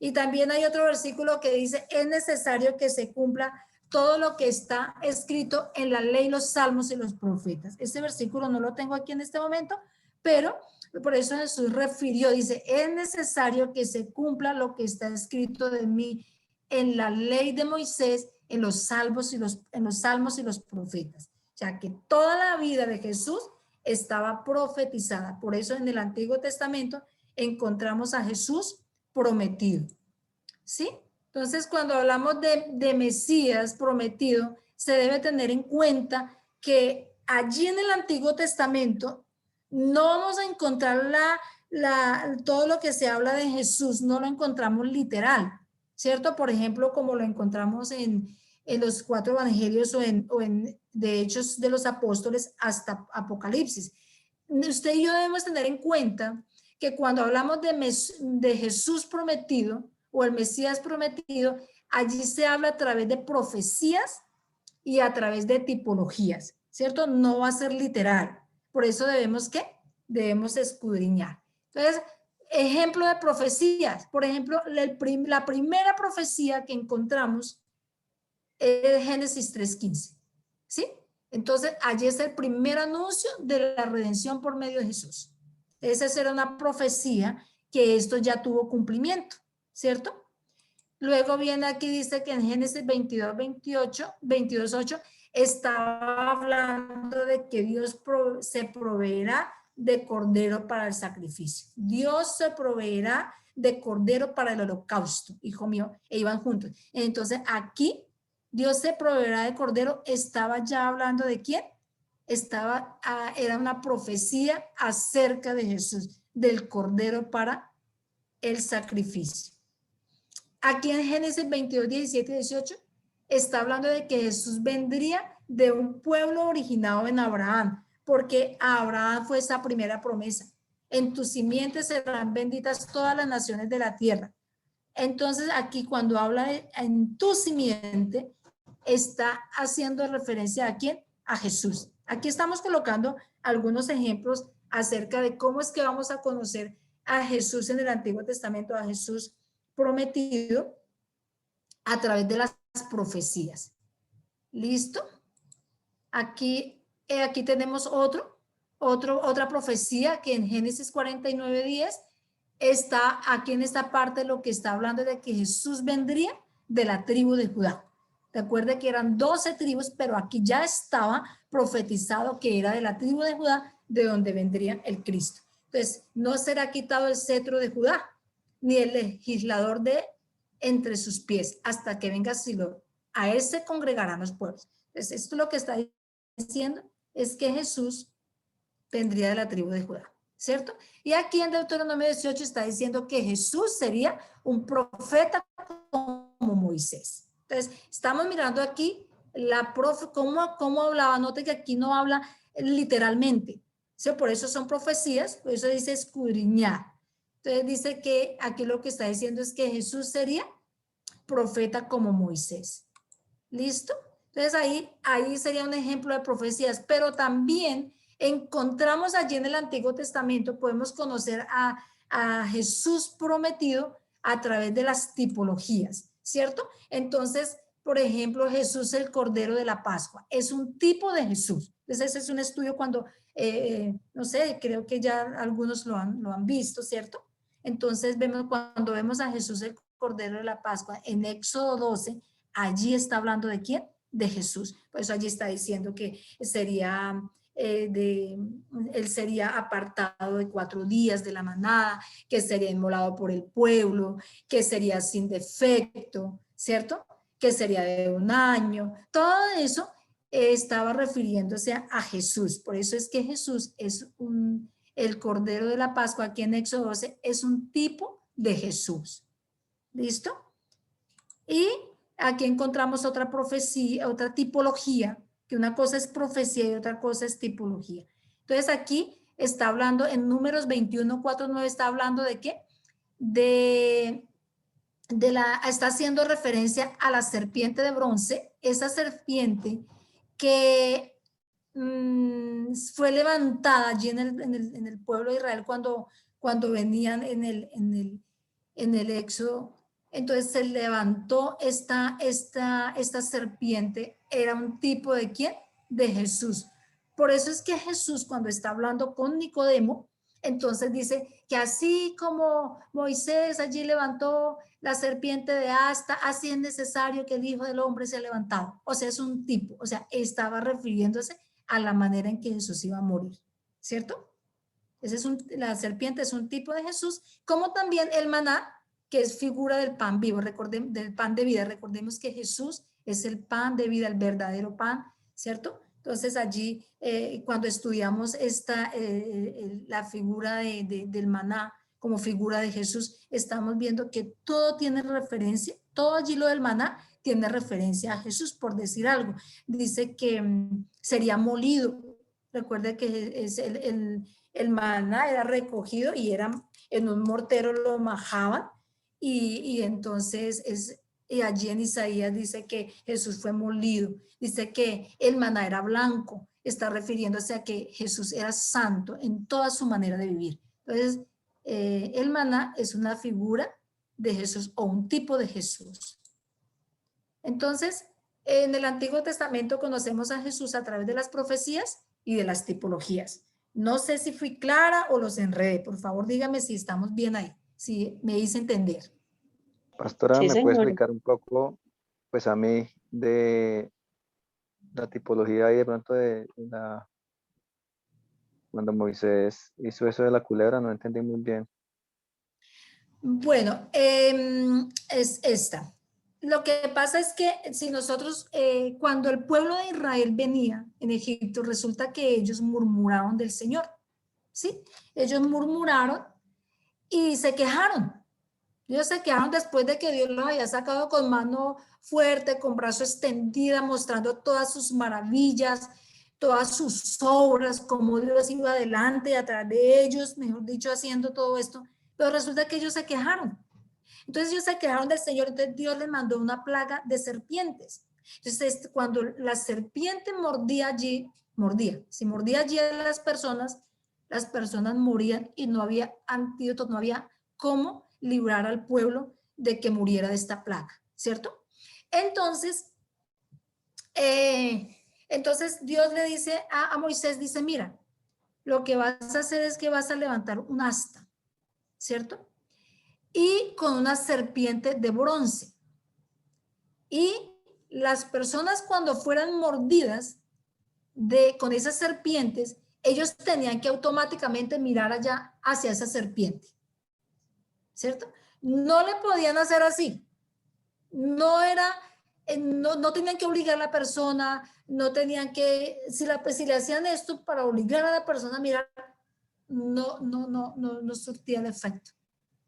Y también hay otro versículo que dice, es necesario que se cumpla todo lo que está escrito en la ley, los salmos y los profetas. Este versículo no lo tengo aquí en este momento, pero por eso Jesús refirió, dice, es necesario que se cumpla lo que está escrito de mí en la ley de Moisés, en los salmos y los profetas. O sea, que toda la vida de Jesús estaba profetizada. Por eso en el Antiguo Testamento encontramos a Jesús prometido, ¿sí? Entonces, cuando hablamos de Mesías prometido, se debe tener en cuenta que allí en el Antiguo Testamento no vamos a encontrar todo lo que se habla de Jesús, no lo encontramos literal, ¿cierto? Por ejemplo, como lo encontramos en los 4 evangelios o en de Hechos de los Apóstoles hasta Apocalipsis. Usted y yo debemos tener en cuenta que cuando hablamos de Jesús prometido o el Mesías prometido, allí se habla a través de profecías y a través de tipologías, ¿cierto? No va a ser literal. Por eso debemos escudriñar. Entonces, ejemplo de profecías. Por ejemplo, la primera profecía que encontramos es Génesis 3:15. ¿Sí? Entonces, allí es el primer anuncio de la redención por medio de Jesús. Esa era una profecía que esto ya tuvo cumplimiento, ¿cierto? Luego viene aquí, dice que en Génesis 22:8, estaba hablando de que Dios se proveerá de cordero para el sacrificio. Dios se proveerá de cordero para el holocausto, hijo mío, e iban juntos. Entonces, aquí, Dios se proveerá de cordero, estaba ya hablando de quién? Era una profecía acerca de Jesús, del cordero para el sacrificio. Aquí en Génesis 22, 17 y 18 está hablando de que Jesús vendría de un pueblo originado en Abraham, porque a Abraham fue esa primera promesa. En tus simientes serán benditas todas las naciones de la tierra. Entonces aquí cuando habla de en tu simiente, está haciendo referencia a quién? A Jesús. Aquí estamos colocando algunos ejemplos acerca de cómo es que vamos a conocer a Jesús en el Antiguo Testamento, a Jesús prometido a través de las profecías. ¿Listo? Aquí tenemos otra profecía que en Génesis 49:10 está aquí en esta parte lo que está hablando de que Jesús vendría de la tribu de Judá. Recuerde que eran 12 tribus, pero aquí ya estaba profetizado que era de la tribu de Judá, de donde vendría el Cristo. Entonces, no será quitado el cetro de Judá, ni el legislador de entre sus pies, hasta que venga Silo. A él se congregarán los pueblos. Entonces, esto lo que está diciendo es que Jesús vendría de la tribu de Judá, ¿cierto? Y aquí en Deuteronomio 18 está diciendo que Jesús sería un profeta como Moisés. Entonces, estamos mirando aquí cómo hablaba. Note que aquí no habla literalmente, ¿sí? Por eso son profecías, por eso dice escudriñar. Entonces dice que aquí lo que está diciendo es que Jesús sería profeta como Moisés. ¿Listo? Entonces ahí sería un ejemplo de profecías, pero también encontramos allí en el Antiguo Testamento, podemos conocer a Jesús prometido a través de las tipologías, ¿cierto? Entonces, por ejemplo, Jesús el Cordero de la Pascua es un tipo de Jesús. Entonces ese es un estudio cuando, no sé, creo que ya algunos lo han visto, ¿cierto? Entonces cuando vemos a Jesús el Cordero de la Pascua en Éxodo 12, allí está hablando ¿de quién? De Jesús. Por eso allí está diciendo que sería él sería apartado de 4 días de la manada, que sería inmolado por el pueblo, que sería sin defecto, ¿cierto? Que sería de 1 año. Todo eso estaba refiriéndose a Jesús. Por eso es que Jesús es el Cordero de la Pascua aquí en Éxodo 12 es un tipo de Jesús. ¿Listo? Y aquí encontramos otra profecía, otra tipología, que una cosa es profecía y otra cosa es tipología. Entonces aquí está hablando en Números 21, 4, 9, está hablando de qué? Está haciendo referencia a la serpiente de bronce, esa serpiente que fue levantada allí en el pueblo de Israel cuando venían en el Éxodo. Entonces se levantó esta serpiente, era un tipo de ¿quién? De Jesús. Por eso es que Jesús cuando está hablando con Nicodemo, entonces dice que así como Moisés allí levantó la serpiente de asta, así es necesario que el Hijo del Hombre sea levantado. O sea, es un tipo, o sea, estaba refiriéndose a la manera en que Jesús iba a morir, ¿cierto? La serpiente es un tipo de Jesús, como también el maná, que es figura del pan vivo, del pan de vida. Recordemos que Jesús es el pan de vida, el verdadero pan, ¿cierto? Entonces allí, cuando estudiamos la figura del maná como figura de Jesús, estamos viendo que todo tiene referencia, todo allí lo del maná tiene referencia a Jesús, por decir algo. Dice que sería molido. Recuerde que es el maná era recogido y en un mortero lo majaban y entonces y allí en Isaías dice que Jesús fue molido, dice que el maná era blanco, está refiriéndose a que Jesús era santo en toda su manera de vivir. Entonces, el maná es una figura de Jesús o un tipo de Jesús. Entonces, en el Antiguo Testamento conocemos a Jesús a través de las profecías y de las tipologías. No sé si fui clara o los enredé. Por favor, dígame si estamos bien ahí, si me hice entender. Pastora, Sí, ¿me puede señora. explicar un poco, pues a mí, de la tipología y de pronto cuando Moisés hizo eso de la culebra? No entendí muy bien. Bueno, es esta. Lo que pasa es que si nosotros, cuando el pueblo de Israel venía en Egipto, resulta que ellos murmuraron del Señor, ¿sí? Ellos murmuraron y se quejaron. Ellos se quejaron después de que Dios los había sacado con mano fuerte, con brazo extendida, mostrando todas sus maravillas, todas sus obras, cómo Dios iba adelante y atrás de ellos, mejor dicho, haciendo todo esto. Pero resulta que ellos se quejaron. Entonces ellos se quejaron del Señor, entonces Dios les mandó una plaga de serpientes. Entonces cuando la serpiente si mordía allí a las personas morían y no había antídoto, no había cómo librar al pueblo de que muriera de esta plaga, ¿cierto? Entonces Dios le dice a Moisés, dice, mira, lo que vas a hacer es que vas a levantar un asta, ¿cierto? Y con una serpiente de bronce. Y las personas cuando fueran mordidas con esas serpientes, ellos tenían que automáticamente mirar allá hacia esa serpiente, ¿cierto? No le podían hacer así. No tenían que obligar a la persona, no tenían que, si le hacían esto para obligar a la persona a mirar, no surtía el efecto.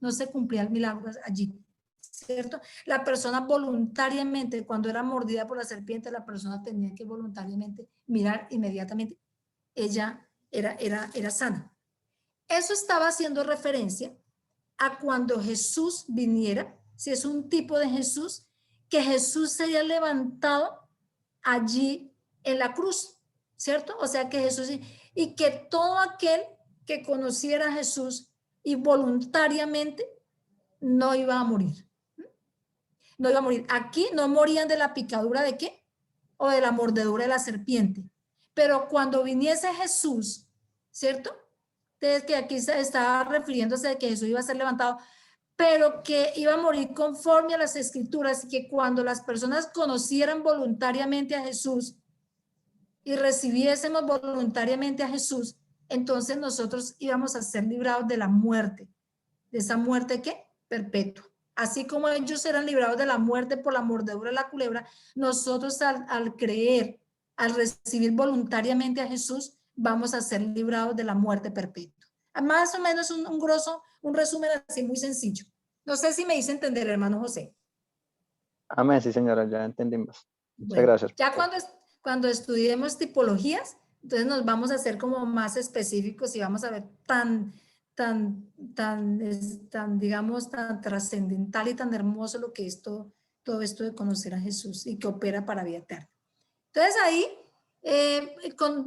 No se cumplía el milagro allí, ¿cierto? La persona voluntariamente, cuando era mordida por la serpiente, la persona tenía que voluntariamente mirar inmediatamente. Ella era sana. Eso estaba haciendo referencia a cuando Jesús viniera, si es un tipo de Jesús, que Jesús sería levantado allí en la cruz, ¿cierto? O sea que Jesús, y que todo aquel que conociera a Jesús y voluntariamente no iba a morir. No iba a morir. Aquí no morían de la picadura de qué? O de la mordedura de la serpiente. Pero cuando viniese Jesús, ¿cierto? Entonces que aquí estaba refiriéndose a que Jesús iba a ser levantado, pero que iba a morir conforme a las escrituras y que cuando las personas conocieran voluntariamente a Jesús y recibiésemos voluntariamente a Jesús, entonces nosotros íbamos a ser librados de la muerte. ¿De esa muerte qué? Perpetua. Así como ellos eran librados de la muerte por la mordedura de la culebra, nosotros al creer, al recibir voluntariamente a Jesús, vamos a ser librados de la muerte perpetua. Más o menos un resumen así muy sencillo. No sé si me hice entender, hermano José. Amén, sí, señora, ya entendimos. Muchas Bueno, gracias. ya cuando estudiemos tipologías, entonces nos vamos a hacer como más específicos y vamos a ver tan digamos, tan trascendental y tan hermoso lo que es todo esto de conocer a Jesús y que opera para vida eterna. Entonces ahí,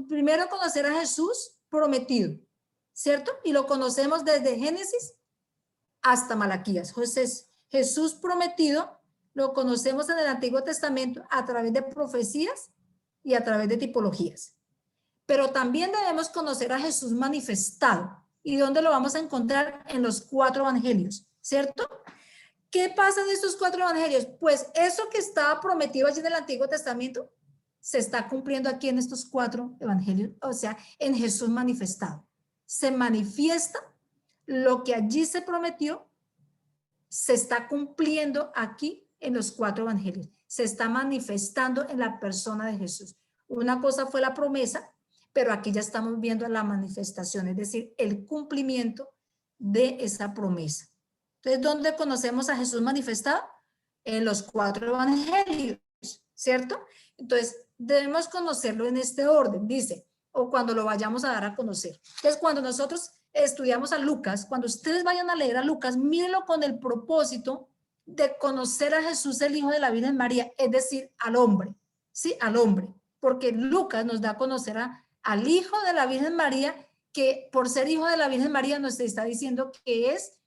primero conocer a Jesús prometido, ¿cierto? Y lo conocemos desde Génesis hasta Malaquías. Jesús prometido lo conocemos en el Antiguo Testamento a través de profecías y a través de tipologías. Pero también debemos conocer a Jesús manifestado. ¿Y dónde lo vamos a encontrar? En los 4 evangelios, ¿cierto? ¿Qué pasa en estos 4 evangelios? Pues eso que estaba prometido allí en el Antiguo Testamento se está cumpliendo aquí en estos 4 evangelios, o sea, en Jesús manifestado. Se manifiesta lo que allí se prometió, se está cumpliendo aquí en los 4 evangelios. Se está manifestando en la persona de Jesús. Una cosa fue la promesa, pero aquí ya estamos viendo la manifestación, es decir, el cumplimiento de esa promesa. Entonces, ¿dónde conocemos a Jesús manifestado? En los 4 evangelios, ¿cierto? Entonces, debemos conocerlo en este orden, dice, o cuando lo vayamos a dar a conocer. Entonces, cuando nosotros estudiamos a Lucas, cuando ustedes vayan a leer a Lucas, mírenlo con el propósito de conocer a Jesús, el Hijo de la Virgen María, es decir, al hombre, ¿sí? Al hombre, porque Lucas nos da a conocer al Hijo de la Virgen María, que por ser hijo de la Virgen María nos está diciendo que es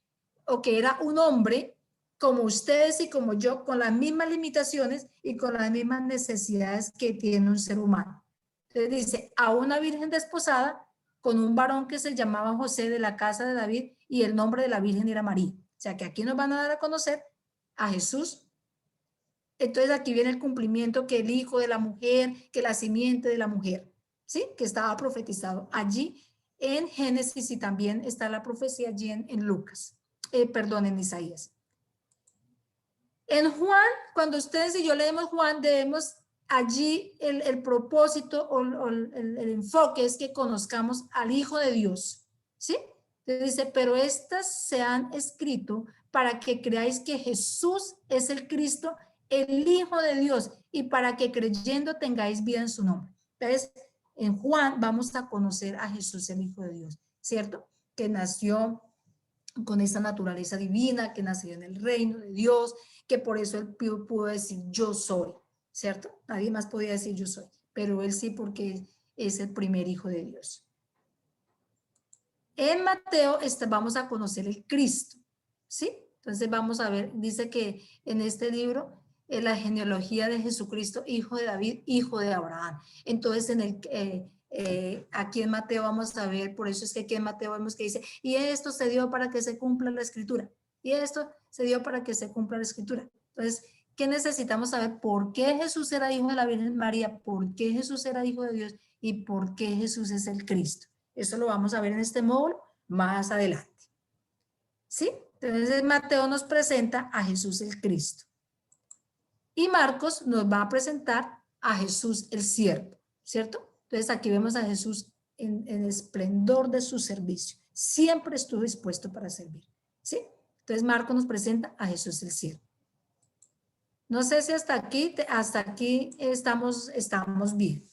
o que era un hombre como ustedes y como yo, con las mismas limitaciones y con las mismas necesidades que tiene un ser humano. Entonces dice, a una virgen desposada con un varón que se llamaba José de la casa de David y el nombre de la Virgen era María. O sea que aquí nos van a dar a conocer a Jesús. Entonces aquí viene el cumplimiento que el hijo de la mujer, que la simiente de la mujer, ¿sí? Que estaba profetizado allí en Génesis y también está la profecía allí en Lucas, perdón, en Isaías. En Juan, cuando ustedes y yo leemos Juan, debemos allí el propósito o el enfoque es que conozcamos al Hijo de Dios, ¿sí? Entonces dice, pero estas se han escrito para que creáis que Jesús es el Cristo, el Hijo de Dios, y para que creyendo tengáis vida en su nombre. Entonces, en Juan vamos a conocer a Jesús, el Hijo de Dios, ¿cierto? Que nació con esa naturaleza divina, que nació en el reino de Dios, que por eso él pudo decir yo soy, ¿cierto? Nadie más podía decir yo soy, pero él sí porque es el primer hijo de Dios. En Mateo vamos a conocer el Cristo, ¿sí? Entonces vamos a ver, dice que en este libro, la genealogía de Jesucristo, hijo de David, hijo de Abraham. Entonces aquí en Mateo vamos a ver, por eso es que aquí en Mateo vemos que dice, y esto se dio para que se cumpla la escritura, y esto se dio para que se cumpla la escritura. Entonces, ¿qué necesitamos saber? ¿Por qué Jesús era hijo de la Virgen María? ¿Por qué Jesús era hijo de Dios? ¿Y por qué Jesús es el Cristo? Eso lo vamos a ver en este módulo más adelante. ¿Sí? Entonces, Mateo nos presenta a Jesús el Cristo. Y Marcos nos va a presentar a Jesús el siervo, ¿cierto? Entonces, aquí vemos a Jesús en esplendor de su servicio. Siempre estuvo dispuesto para servir, ¿sí? Entonces, Marcos nos presenta a Jesús el siervo. No sé si hasta aquí estamos bien.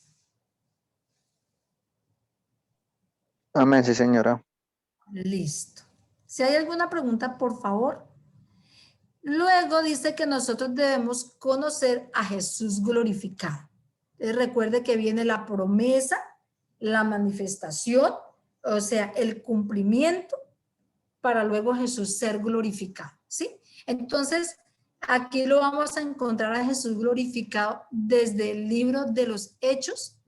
Amén, sí, señora. Listo. Si hay alguna pregunta, por favor. Luego dice que nosotros debemos conocer a Jesús glorificado. Entonces, recuerde que viene la promesa, la manifestación, o sea, el cumplimiento, para luego Jesús ser glorificado, ¿sí? Entonces, aquí lo vamos a encontrar a Jesús glorificado desde el libro de los Hechos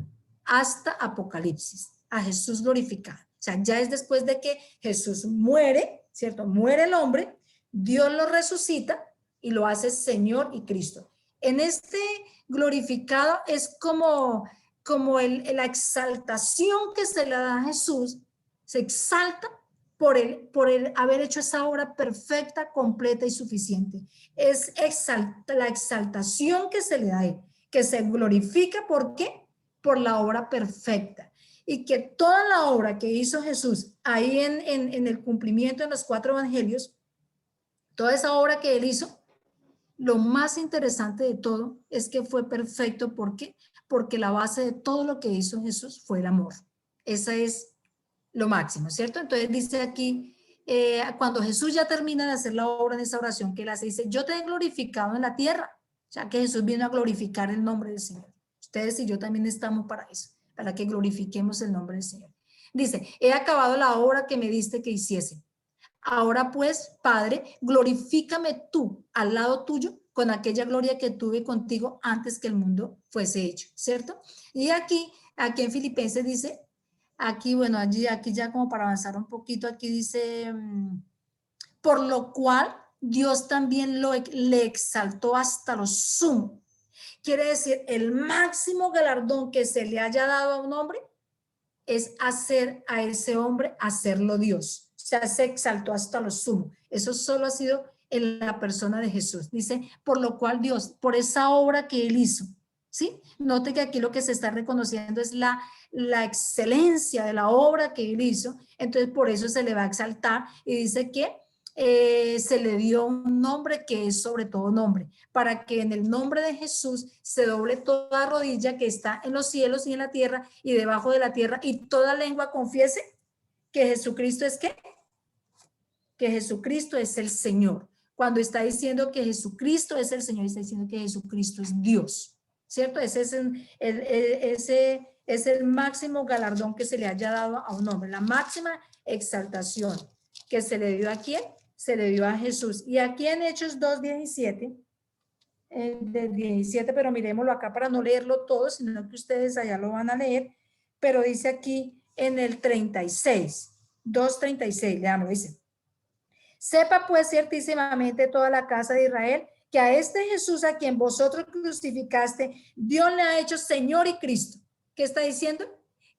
hasta Apocalipsis, a Jesús glorificado. O sea, ya es después de que Jesús muere, ¿cierto? Muere el hombre, Dios lo resucita y lo hace Señor y Cristo. En este glorificado es como la exaltación que se le da a Jesús, se exalta por el haber hecho esa obra perfecta, completa y suficiente. Es la exaltación que se le da a él, que se glorifica, ¿por qué? Por la obra perfecta. Y que toda la obra que hizo Jesús ahí en el cumplimiento de los 4 evangelios, toda esa obra que él hizo, lo más interesante de todo es que fue perfecto. ¿Por qué? Porque la base de todo lo que hizo Jesús fue el amor. Esa es lo máximo, ¿cierto? Entonces dice aquí, cuando Jesús ya termina de hacer la obra en esa oración que él hace, dice, yo te he glorificado en la tierra. O sea que Jesús vino a glorificar el nombre del Señor. Ustedes y yo también estamos para eso, para que glorifiquemos el nombre del Señor. Dice, he acabado la obra que me diste que hiciese. Ahora pues, Padre, glorifícame tú al lado tuyo con aquella gloria que tuve contigo antes que el mundo fuese hecho, ¿cierto? Y aquí en Filipenses dice, aquí, bueno, aquí ya como para avanzar un poquito, aquí dice, por lo cual Dios también le exaltó hasta lo sumo. Quiere decir, el máximo galardón que se le haya dado a un hombre es hacer a ese hombre, hacerlo Dios. O sea, se exaltó hasta lo sumo. Eso solo ha sido en la persona de Jesús. Dice, por lo cual Dios, por esa obra que él hizo, ¿sí? Note que aquí lo que se está reconociendo es la excelencia de la obra que él hizo. Entonces, por eso se le va a exaltar y dice que se le dio un nombre que es sobre todo nombre, para que en el nombre de Jesús se doble toda rodilla que está en los cielos y en la tierra y debajo de la tierra, y toda lengua confiese que Jesucristo es ¿qué? Que Jesucristo es el Señor. Cuando está diciendo que Jesucristo es el Señor, está diciendo que Jesucristo es Dios, ¿cierto? Ese es el máximo galardón que se le haya dado a un hombre, la máxima exaltación que se le dio a quién, se le dio a Jesús. Y aquí en Hechos 2:17, del 17, pero miremoslo acá para no leerlo todo, sino que ustedes allá lo van a leer, pero dice aquí en el 36, 2:36, leamos, dice: sepa pues ciertísimamente toda la casa de Israel que a este Jesús a quien vosotros crucificaste, Dios le ha hecho Señor y Cristo. ¿Qué está diciendo?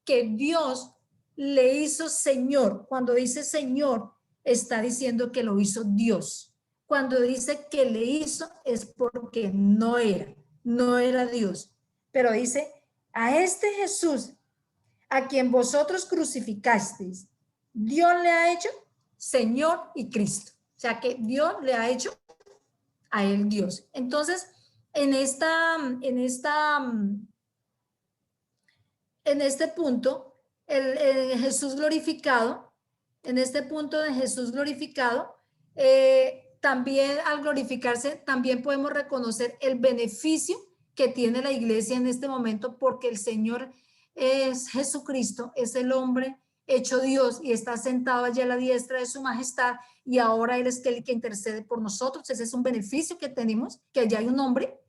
Que Dios le hizo Señor. Cuando dice Señor, está diciendo que lo hizo Dios. Cuando dice que le hizo es porque no era Dios. Pero dice, a este Jesús a quien vosotros crucificasteis, Dios le ha hecho Señor y Cristo. O sea que Dios le ha hecho a él Dios. Entonces, en este punto, el Jesús glorificado, en este punto de Jesús glorificado, también al glorificarse, también podemos reconocer el beneficio que tiene la iglesia en este momento, porque el Señor es Jesucristo, es el hombre hecho Dios y está sentado allí a la diestra de su majestad, y ahora Él es el que intercede por nosotros. Ese es un beneficio que tenemos, que allá hay un hombre,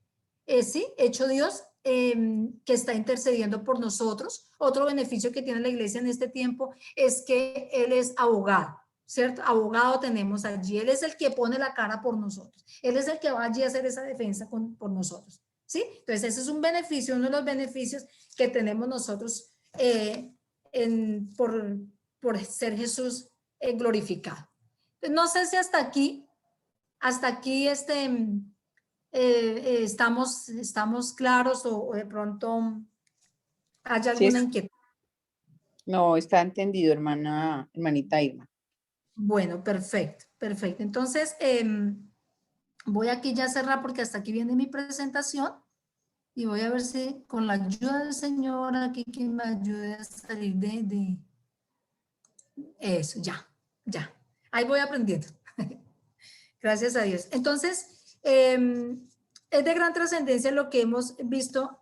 sí, hecho Dios, que está intercediendo por nosotros. Otro beneficio que tiene la iglesia en este tiempo es que Él es abogado, ¿cierto? Abogado tenemos allí. Él es el que pone la cara por nosotros. Él es el que va allí a hacer esa defensa por nosotros, ¿sí? Entonces ese es un beneficio, uno de los beneficios que tenemos nosotros por ser Jesús glorificado. No sé si hasta aquí estamos claros o de pronto hay alguna inquietud. No, está entendido, hermanita Irma. Bueno, perfecto. Entonces, voy aquí ya a cerrar porque hasta aquí viene mi presentación y voy a ver si con la ayuda del Señor aquí que me ayude a salir de eso, ya. Ahí voy aprendiendo. Gracias a Dios. Entonces, es de gran trascendencia lo que hemos visto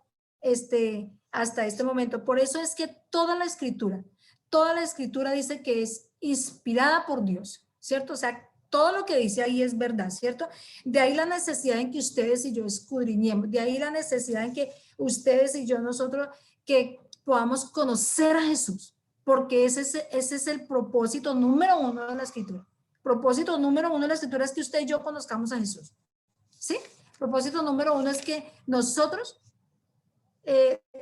hasta este momento. Por eso es que toda la escritura dice que es inspirada por Dios, ¿cierto? O sea, todo lo que dice ahí es verdad, ¿cierto? De ahí la necesidad en que ustedes y yo escudriñemos, de ahí la necesidad en que ustedes y yo, nosotros, que podamos conocer a Jesús, porque ese es el propósito número uno de la escritura. Propósito número uno de la escritura es que usted y yo conozcamos a Jesús, ¿sí? Propósito número uno es que nosotros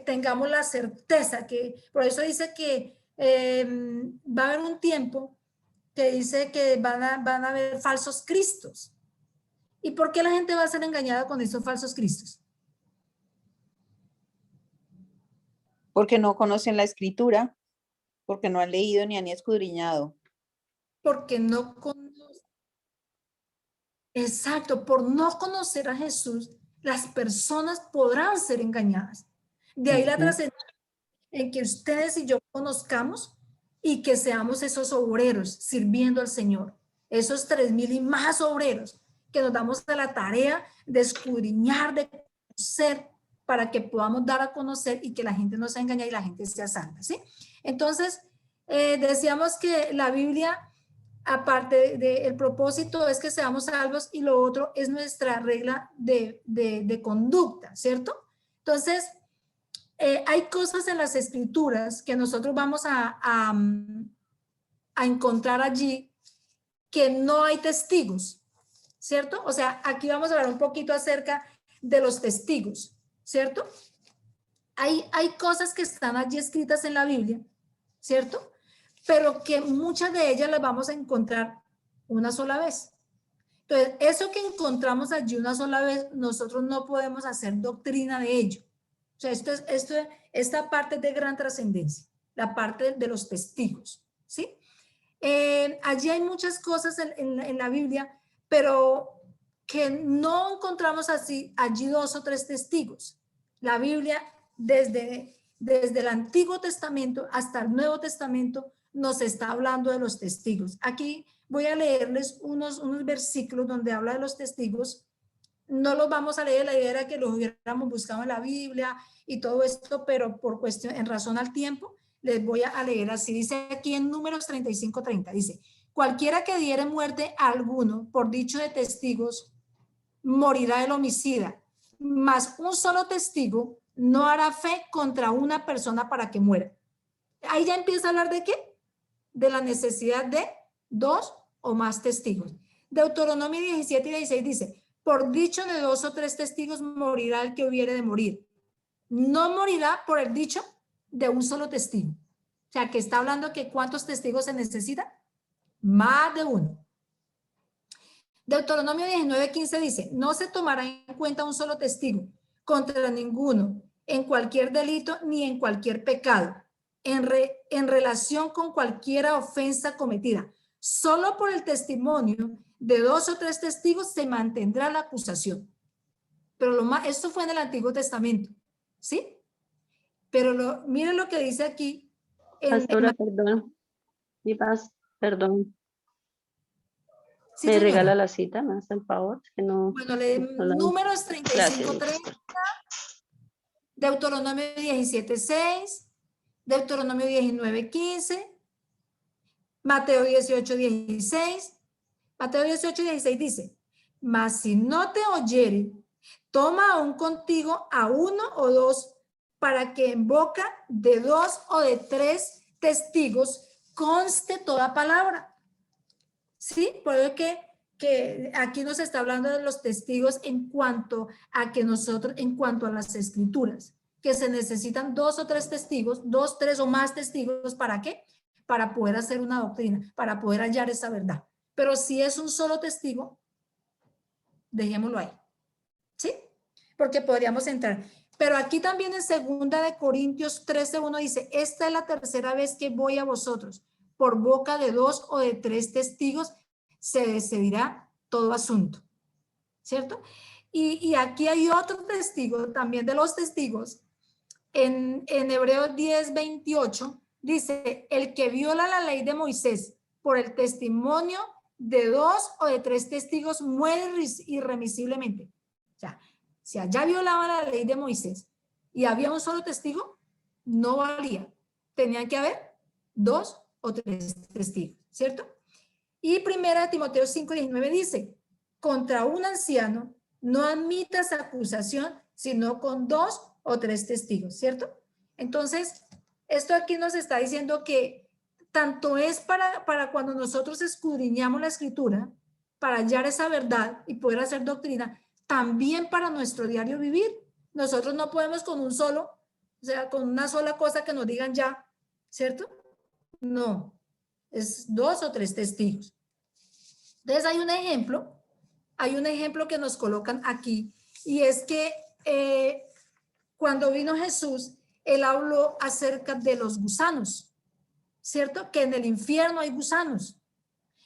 tengamos la certeza que, por eso dice que va a haber un tiempo que dice que van a haber falsos cristos. ¿Y por qué la gente va a ser engañada con esos falsos cristos? Porque no conocen la escritura, porque no han leído ni han escudriñado. Porque no conocen. Exacto, por no conocer a Jesús, las personas podrán ser engañadas. De ahí la trascendencia en que ustedes y yo conozcamos y que seamos esos obreros sirviendo al Señor, esos 3,000 y más obreros que nos damos a la tarea de escudriñar, de conocer, para que podamos dar a conocer y que la gente no se engañe y la gente sea santa, ¿sí? Entonces, decíamos que la Biblia, aparte del propósito es que seamos salvos, y lo otro es nuestra regla de conducta, ¿cierto? Entonces, hay cosas en las escrituras que nosotros vamos a encontrar allí que no hay testigos, ¿cierto? O sea, aquí vamos a hablar un poquito acerca de los testigos, ¿cierto? Hay cosas que están allí escritas en la Biblia, ¿cierto? Pero que muchas de ellas las vamos a encontrar una sola vez. Entonces, eso que encontramos allí una sola vez, nosotros no podemos hacer doctrina de ello. O sea, esta parte es de gran trascendencia, la parte de los testigos, ¿sí? Allí hay muchas cosas en la Biblia, pero que no encontramos allí 2 o 3 testigos. La Biblia, desde el Antiguo Testamento hasta el Nuevo Testamento, nos está hablando de los testigos. Aquí voy a leerles unos versículos donde habla de los testigos no los vamos a leer, la idea era que los hubiéramos buscado en la Biblia y todo esto, pero por cuestión, en razón al tiempo, les voy a leer así. Dice aquí en Números 35:30, dice, cualquiera que diere muerte a alguno por dicho de testigos, morirá el homicida, mas un solo testigo no hará fe contra una persona para que muera. Ahí ya empieza a hablar de qué? De la necesidad de 2 o más testigos. Deuteronomio 17:16 dice, por dicho de 2 o 3 testigos morirá el que hubiere de morir. No morirá por el dicho de un solo testigo. O sea, que está hablando que ¿cuántos testigos se necesitan? Más de uno. Deuteronomio 19:15 dice, no se tomará en cuenta un solo testigo contra ninguno en cualquier delito ni en cualquier pecado, en relación con cualquier ofensa cometida. Solo por el testimonio de 2 o 3 testigos se mantendrá la acusación. Pero esto fue en el Antiguo Testamento, ¿sí? Pero miren lo que dice aquí. Pastora, perdón. Mi paz, perdón. Sí, ¿Me señora. regala la cita? ¿Me hace el favor? Que no, Bueno, no la- Números Gracias. 35:30, Deuteronomio 17:6, Deuteronomio 19:15, Mateo 18:16. Mateo 18:16 dice, mas si no te oyere, toma aún contigo a 1 o 2, para que en boca de 2 o de 3 testigos conste toda palabra. ¿Sí? Por eso que aquí nos está hablando de los testigos en cuanto a que nosotros, en cuanto a las escrituras, que se necesitan 2 o 3 testigos, 2, 3 o más testigos, ¿para qué? Para poder hacer una doctrina, para poder hallar esa verdad. Pero si es un solo testigo, dejémoslo ahí, ¿sí? Porque podríamos entrar. Pero aquí también en 2 de Corintios 13:1 dice, esta es la tercera vez que voy a vosotros, por boca de 2 o de 3 testigos se decidirá todo asunto, ¿cierto? Y aquí hay otro testigo, también de los testigos, en Hebreos 10:28, dice, el que viola la ley de Moisés por el testimonio de 2 o de 3 testigos muere irremisiblemente. O sea, si allá violaba la ley de Moisés y había un solo testigo, no valía. Tenían que haber 2 o 3 testigos, ¿cierto? Y 1 Timoteo 5:19 dice, contra un anciano no admitas acusación, sino con 2 o 3 testigos, ¿cierto? Entonces, esto aquí nos está diciendo que tanto es para cuando nosotros escudriñamos la escritura, para hallar esa verdad y poder hacer doctrina, también para nuestro diario vivir. Nosotros no podemos con un solo, o sea, con una sola cosa que nos digan ya, ¿cierto? No, es 2 o 3 testigos. Entonces hay un ejemplo que nos colocan aquí, y es que cuando vino Jesús, él habló acerca de los gusanos, ¿cierto? Que en el infierno hay gusanos.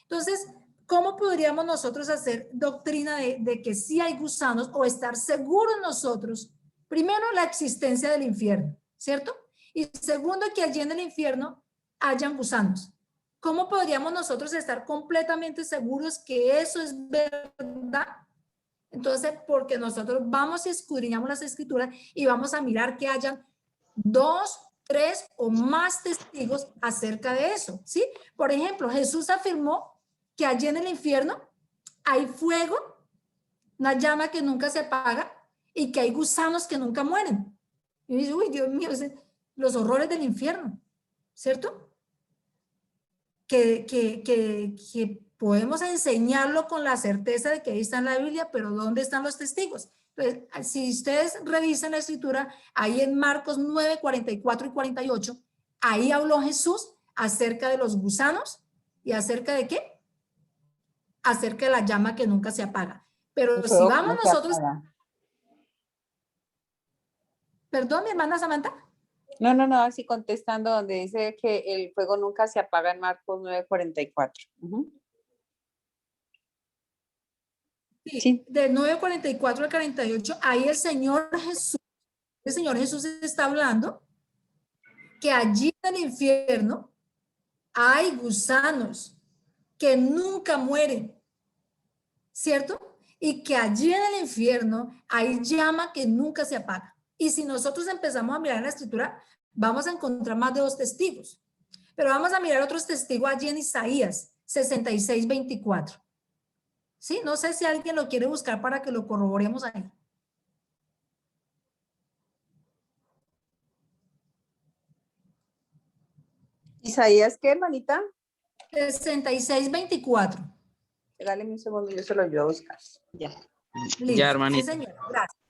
Entonces, ¿cómo podríamos nosotros hacer doctrina de que sí hay gusanos o estar seguros nosotros? Primero, la existencia del infierno, ¿cierto? Y segundo, que allí en el infierno hayan gusanos. ¿Cómo podríamos nosotros estar completamente seguros que eso es verdad? Entonces, porque nosotros vamos y escudriñamos las escrituras y vamos a mirar que hayan 2, 3 o más testigos acerca de eso, ¿sí? Por ejemplo, Jesús afirmó que allí en el infierno hay fuego, una llama que nunca se apaga y que hay gusanos que nunca mueren. Y dice, uy, Dios mío, los horrores del infierno, ¿cierto? Que podemos enseñarlo con la certeza de que ahí está en la Biblia, pero ¿dónde están los testigos? Entonces, si ustedes revisan la escritura, ahí en Marcos 9, 44 y 48, ahí habló Jesús acerca de los gusanos y acerca de qué? Acerca de la llama que nunca se apaga. Pero si vamos nosotros... Perdón, mi hermana Samantha. No, así contestando donde dice que el fuego nunca se apaga en Marcos 9:44. Sí, de 9:44 al 48, ahí el Señor Jesús está hablando que allí en el infierno hay gusanos que nunca mueren, ¿cierto? y que allí en el infierno hay llama que nunca se apaga. Y si nosotros empezamos a mirar en la escritura, vamos a encontrar más de 2 testigos. Pero vamos a mirar otros testigos allí en Isaías 66, 24. ¿Sí? No sé si alguien lo quiere buscar para que lo corroboremos ahí. Isaías, ¿qué, hermanita? 66, 24. Regáleme un segundo, yo se lo ayudo a buscar. Ya. Listo. Ya, hermanita. Sí, señora. Gracias.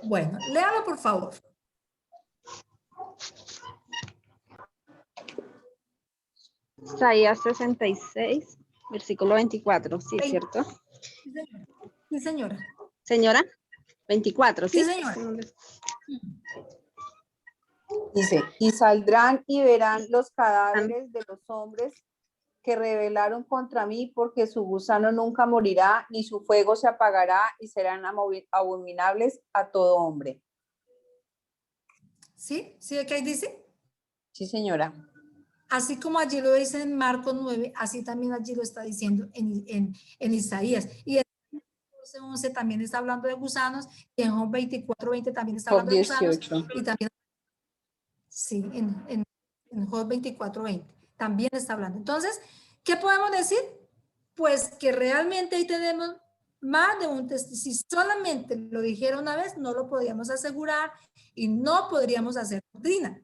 Bueno, léalo por favor. Isaías 66, versículo 24, sí, Vein- ¿cierto? Sí, señora. Sí, señora. Señora, 24, Sí, ¿sí? señora. Dice, y saldrán y verán los cadáveres de los hombres que rebelaron contra mí, porque su gusano nunca morirá, ni su fuego se apagará, y serán abominables a todo hombre. ¿Sí? ¿Sí que ahí dice? Sí, señora. Así como allí lo dice en Marcos 9, así también allí lo está diciendo en Isaías. Y en 11 también está hablando de gusanos, y en Job 24, 20 también está Job hablando de gusanos, 18. y también, sí, en Job 24, 20 también está hablando. Entonces, ¿qué podemos decir? Pues que realmente ahí tenemos más de un testigo. Si solamente lo dijera una vez, no lo podríamos asegurar y no podríamos hacer doctrina.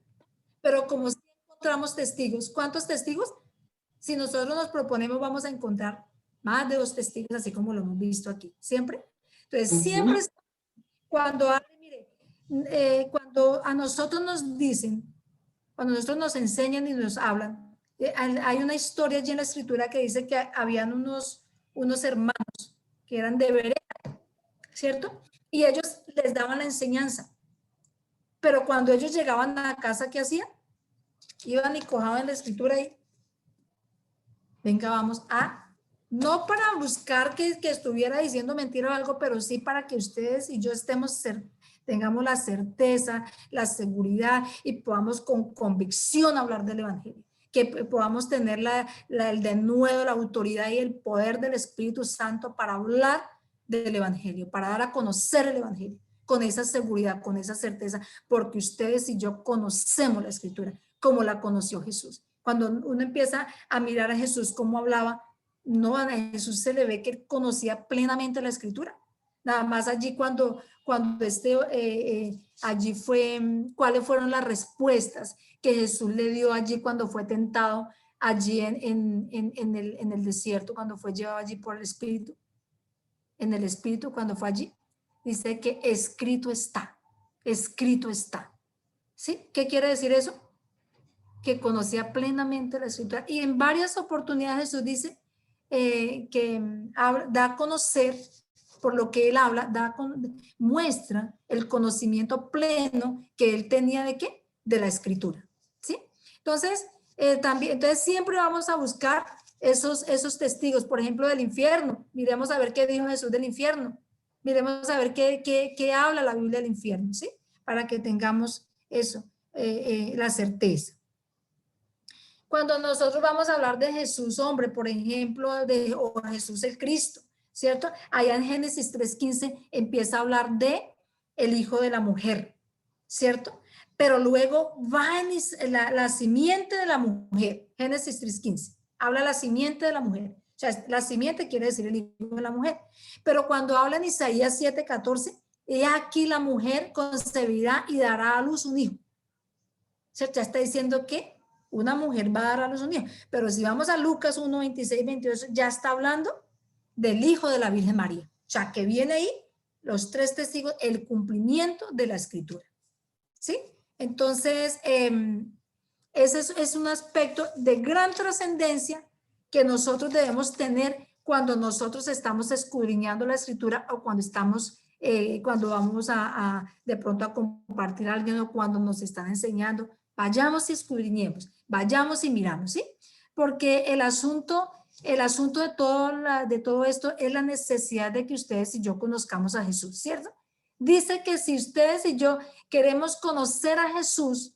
Pero como si encontramos testigos, ¿cuántos testigos? Si nosotros nos proponemos, vamos a encontrar más de 2 testigos, así como lo hemos visto aquí, siempre. Entonces, siempre cuando cuando a nosotros nos dicen, cuando nosotros nos enseñan y nos hablan, hay una historia allí en la escritura que dice que habían unos hermanos que eran de Berea, ¿cierto? Y ellos les daban la enseñanza. Pero cuando ellos llegaban a la casa, ¿qué hacían? Iban y cojaban la escritura y venga, vamos a, no para buscar que estuviera diciendo mentira o algo, pero sí para que ustedes y yo tengamos la certeza, la seguridad y podamos con convicción hablar del evangelio, que podamos tener el denuedo, la autoridad y el poder del Espíritu Santo para hablar del evangelio, para dar a conocer el evangelio, con esa seguridad, con esa certeza, porque ustedes y yo conocemos la escritura, como la conoció Jesús. Cuando uno empieza a mirar a Jesús cómo hablaba, no, a Jesús se le ve que conocía plenamente la escritura. Nada más allí cuando allí fue, cuáles fueron las respuestas que Jesús le dio allí cuando fue tentado allí en el desierto, cuando fue llevado allí por el Espíritu. En el Espíritu, cuando fue allí, dice que escrito está, escrito está. ¿Sí? ¿Qué quiere decir eso? Que conocía plenamente la escritura. Y en varias oportunidades Jesús dice que da a conocer, por lo que él habla, muestra el conocimiento pleno que él tenía de qué? De la escritura. ¿Sí? Entonces, entonces siempre vamos a buscar esos testigos, por ejemplo, del infierno. Miremos a ver qué dijo Jesús del infierno. Miremos a ver qué habla la Biblia del infierno, ¿sí? Para que tengamos eso, la certeza. Cuando nosotros vamos a hablar de Jesús hombre, por ejemplo, o Jesús el Cristo, ¿cierto? Allá en Génesis 3:15 empieza a hablar de el hijo de la mujer, ¿cierto? Pero luego va en la simiente de la mujer, Génesis 3:15, habla la simiente de la mujer. O sea, la simiente quiere decir el hijo de la mujer. Pero cuando habla en Isaías 7:14, he aquí la mujer concebirá y dará a luz un hijo. ¿Cierto? Ya está diciendo que una mujer va a dar a luz un hijo. Pero si vamos a Lucas 1, 26, 22, ya está hablando del hijo de la Virgen María. O sea, que viene ahí los 3 testigos, el cumplimiento de la escritura. ¿Sí? Entonces, ese es un aspecto de gran trascendencia que nosotros debemos tener cuando nosotros estamos escudriñando la escritura o cuando estamos, cuando vamos de pronto a compartir a alguien o cuando nos están enseñando. Vayamos y escudriñemos, vayamos y miramos, ¿sí? Porque el asunto de todo esto es la necesidad de que ustedes y yo conozcamos a Jesús, ¿cierto? Dice que si ustedes y yo queremos conocer a Jesús,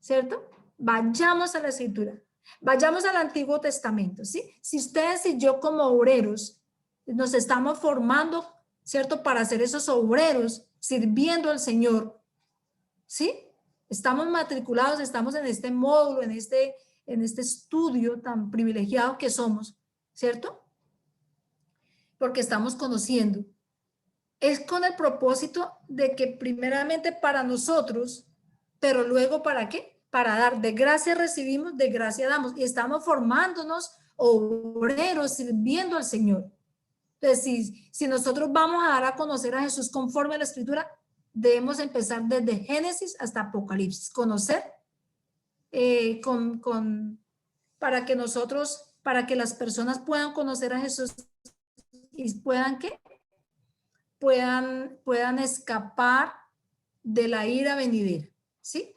¿cierto? Vayamos a la Escritura, vayamos al Antiguo Testamento, ¿sí? Si ustedes y yo como obreros nos estamos formando, ¿cierto? Para ser esos obreros, sirviendo al Señor, ¿sí? Estamos matriculados, estamos en este módulo, en este estudio tan privilegiado que somos, ¿cierto? Porque estamos conociendo. Es con el propósito de que primeramente para nosotros, pero luego ¿para qué? Para dar. De gracia recibimos, de gracia damos. Y estamos formándonos obreros, sirviendo al Señor. Entonces, si nosotros vamos a dar a conocer a Jesús conforme a la Escritura, debemos empezar desde Génesis hasta Apocalipsis. Conocer para que nosotros, para que las personas puedan conocer a Jesús y puedan ¿qué? Puedan escapar de la ira venidera, ¿sí?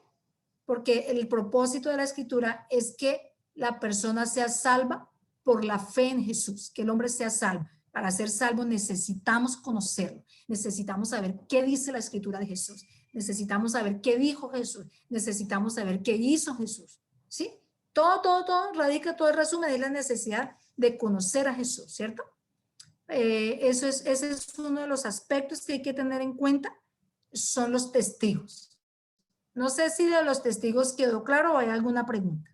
Porque el propósito de la Escritura es que la persona sea salva por la fe en Jesús, que el hombre sea salvo. Para ser salvo necesitamos conocerlo, necesitamos saber qué dice la Escritura de Jesús, necesitamos saber qué dijo Jesús, necesitamos saber qué hizo Jesús, ¿sí? Todo radica, todo el resumen de la necesidad de conocer a Jesús, ¿cierto? Ese es uno de los aspectos que hay que tener en cuenta, son los testigos. No sé si de los testigos quedó claro o hay alguna pregunta.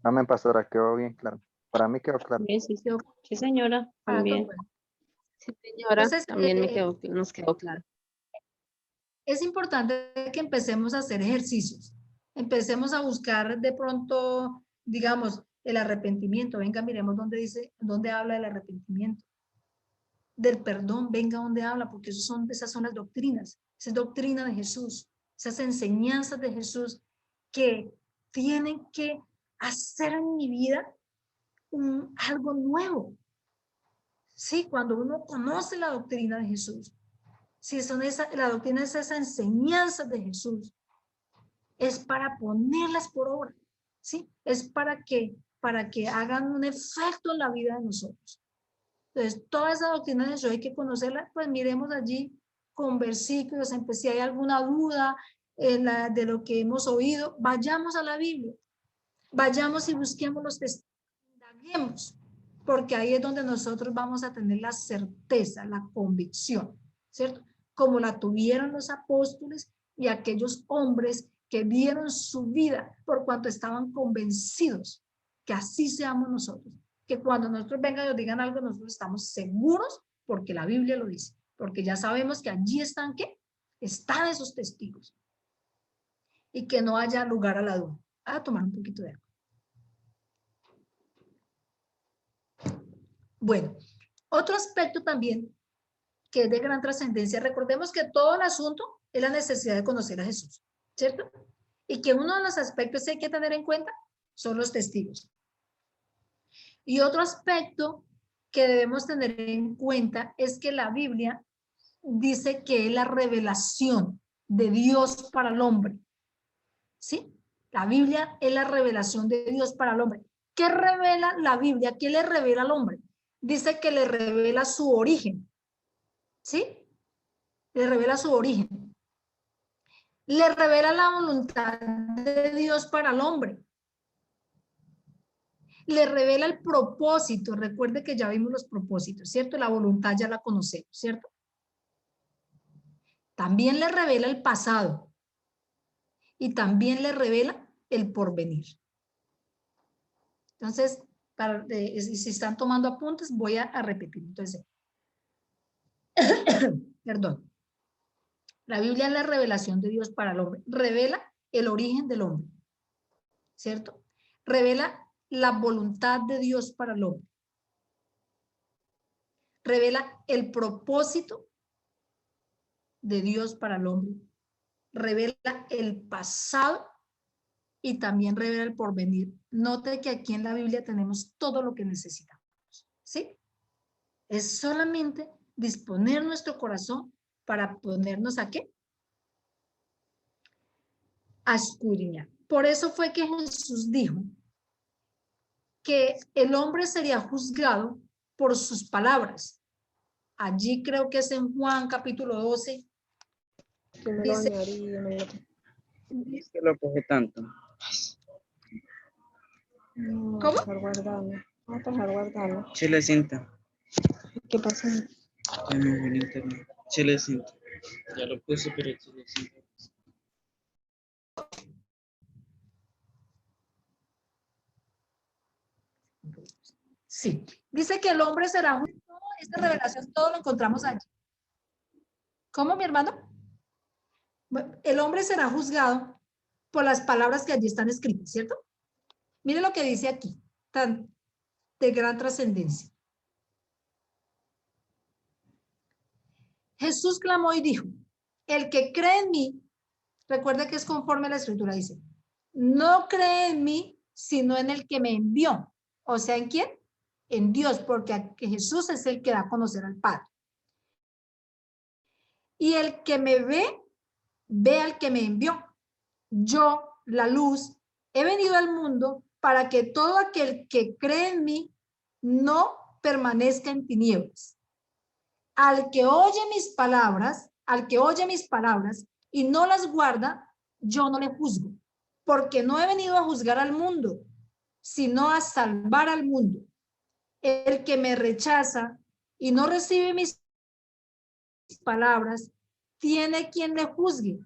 Amén, pastora, quedó bien claro. Para mí quedó claro. Sí, sí, sí. Sí, señora, Para también. todos. Sí, señora, Entonces, también nos quedó claro. es importante que empecemos a hacer ejercicios. Empecemos a buscar de pronto, digamos, el arrepentimiento. Venga, miremos dónde dice, dónde habla del arrepentimiento. Del perdón, venga dónde habla, porque esas son las doctrinas. Esa es doctrina de Jesús. Esas enseñanzas de Jesús que tienen que hacer en mi vida algo nuevo. Sí, cuando uno conoce la doctrina de Jesús, si la doctrina es esa enseñanza de Jesús, es para ponerlas por obra, ¿sí? Es para que hagan un efecto en la vida de nosotros. Entonces, toda esa doctrina de Jesús hay que conocerla, pues miremos allí con versículos, si hay alguna duda de lo que hemos oído, vayamos a la Biblia, vayamos y busquemos los testigos, indaguemos, porque ahí es donde nosotros vamos a tener la certeza, la convicción, ¿cierto? Como la tuvieron los apóstoles y aquellos hombres que dieron su vida por cuanto estaban convencidos, que así seamos nosotros, que cuando nosotros vengan y nos digan algo, nosotros estamos seguros porque la Biblia lo dice, porque ya sabemos que allí están, ¿qué? Están esos testigos y que no haya lugar a la duda. A tomar un poquito de agua. Bueno, otro aspecto también que es de gran trascendencia, recordemos que todo el asunto es la necesidad de conocer a Jesús, ¿cierto? Y que uno de los aspectos que hay que tener en cuenta son los testigos. Y otro aspecto que debemos tener en cuenta es que la Biblia dice que es la revelación de Dios para el hombre, ¿sí? La Biblia es la revelación de Dios para el hombre. ¿Qué revela la Biblia? ¿Qué le revela al hombre? Dice que le revela su origen, ¿sí? Le revela su origen. Le revela la voluntad de Dios para el hombre. Le revela el propósito. Recuerde que ya vimos los propósitos, ¿cierto? La voluntad ya la conocemos, ¿cierto? También le revela el pasado. Y también le revela el porvenir. Entonces, si están tomando apuntes, voy a repetir. Entonces, perdón. La Biblia es la revelación de Dios para el hombre. Revela el origen del hombre, ¿cierto? Revela la voluntad de Dios para el hombre. Revela el propósito de Dios para el hombre. Revela el pasado y también revela el porvenir. Note que aquí en la Biblia tenemos todo lo que necesitamos, ¿sí? Es solamente disponer nuestro corazón para ponernos ¿a qué? A escudriñar. Por eso fue que Jesús dijo que el hombre sería juzgado por sus palabras. Allí creo que es en Juan capítulo 12. Dice, que lo coge tanto. ¿Cómo? Dejar guardado. Vamos a dejar guardado. Chile cinta. ¿Qué pasa? Ya me viene internet. Chile cinta. Ya lo puse, pero Chile cinta. Sí. Dice que el hombre será justo. Esta revelación todo lo encontramos allí. ¿Cómo, mi hermano? Bueno, el hombre será juzgado por las palabras que allí están escritas, ¿cierto? Mire lo que dice aquí, tan de gran trascendencia. Jesús clamó y dijo, el que cree en mí, recuerde que es conforme a la escritura, dice, no cree en mí, sino en el que me envió. O sea, ¿en quién? En Dios, porque Jesús es el que da a conocer al Padre. Y el que me ve, ve al que me envió. Yo, la luz, he venido al mundo para que todo aquel que cree en mí no permanezca en tinieblas. Al que oye mis palabras y no las guarda, yo no le juzgo, porque no he venido a juzgar al mundo, sino a salvar al mundo. El que me rechaza y no recibe mis palabras, tiene quien le juzgue.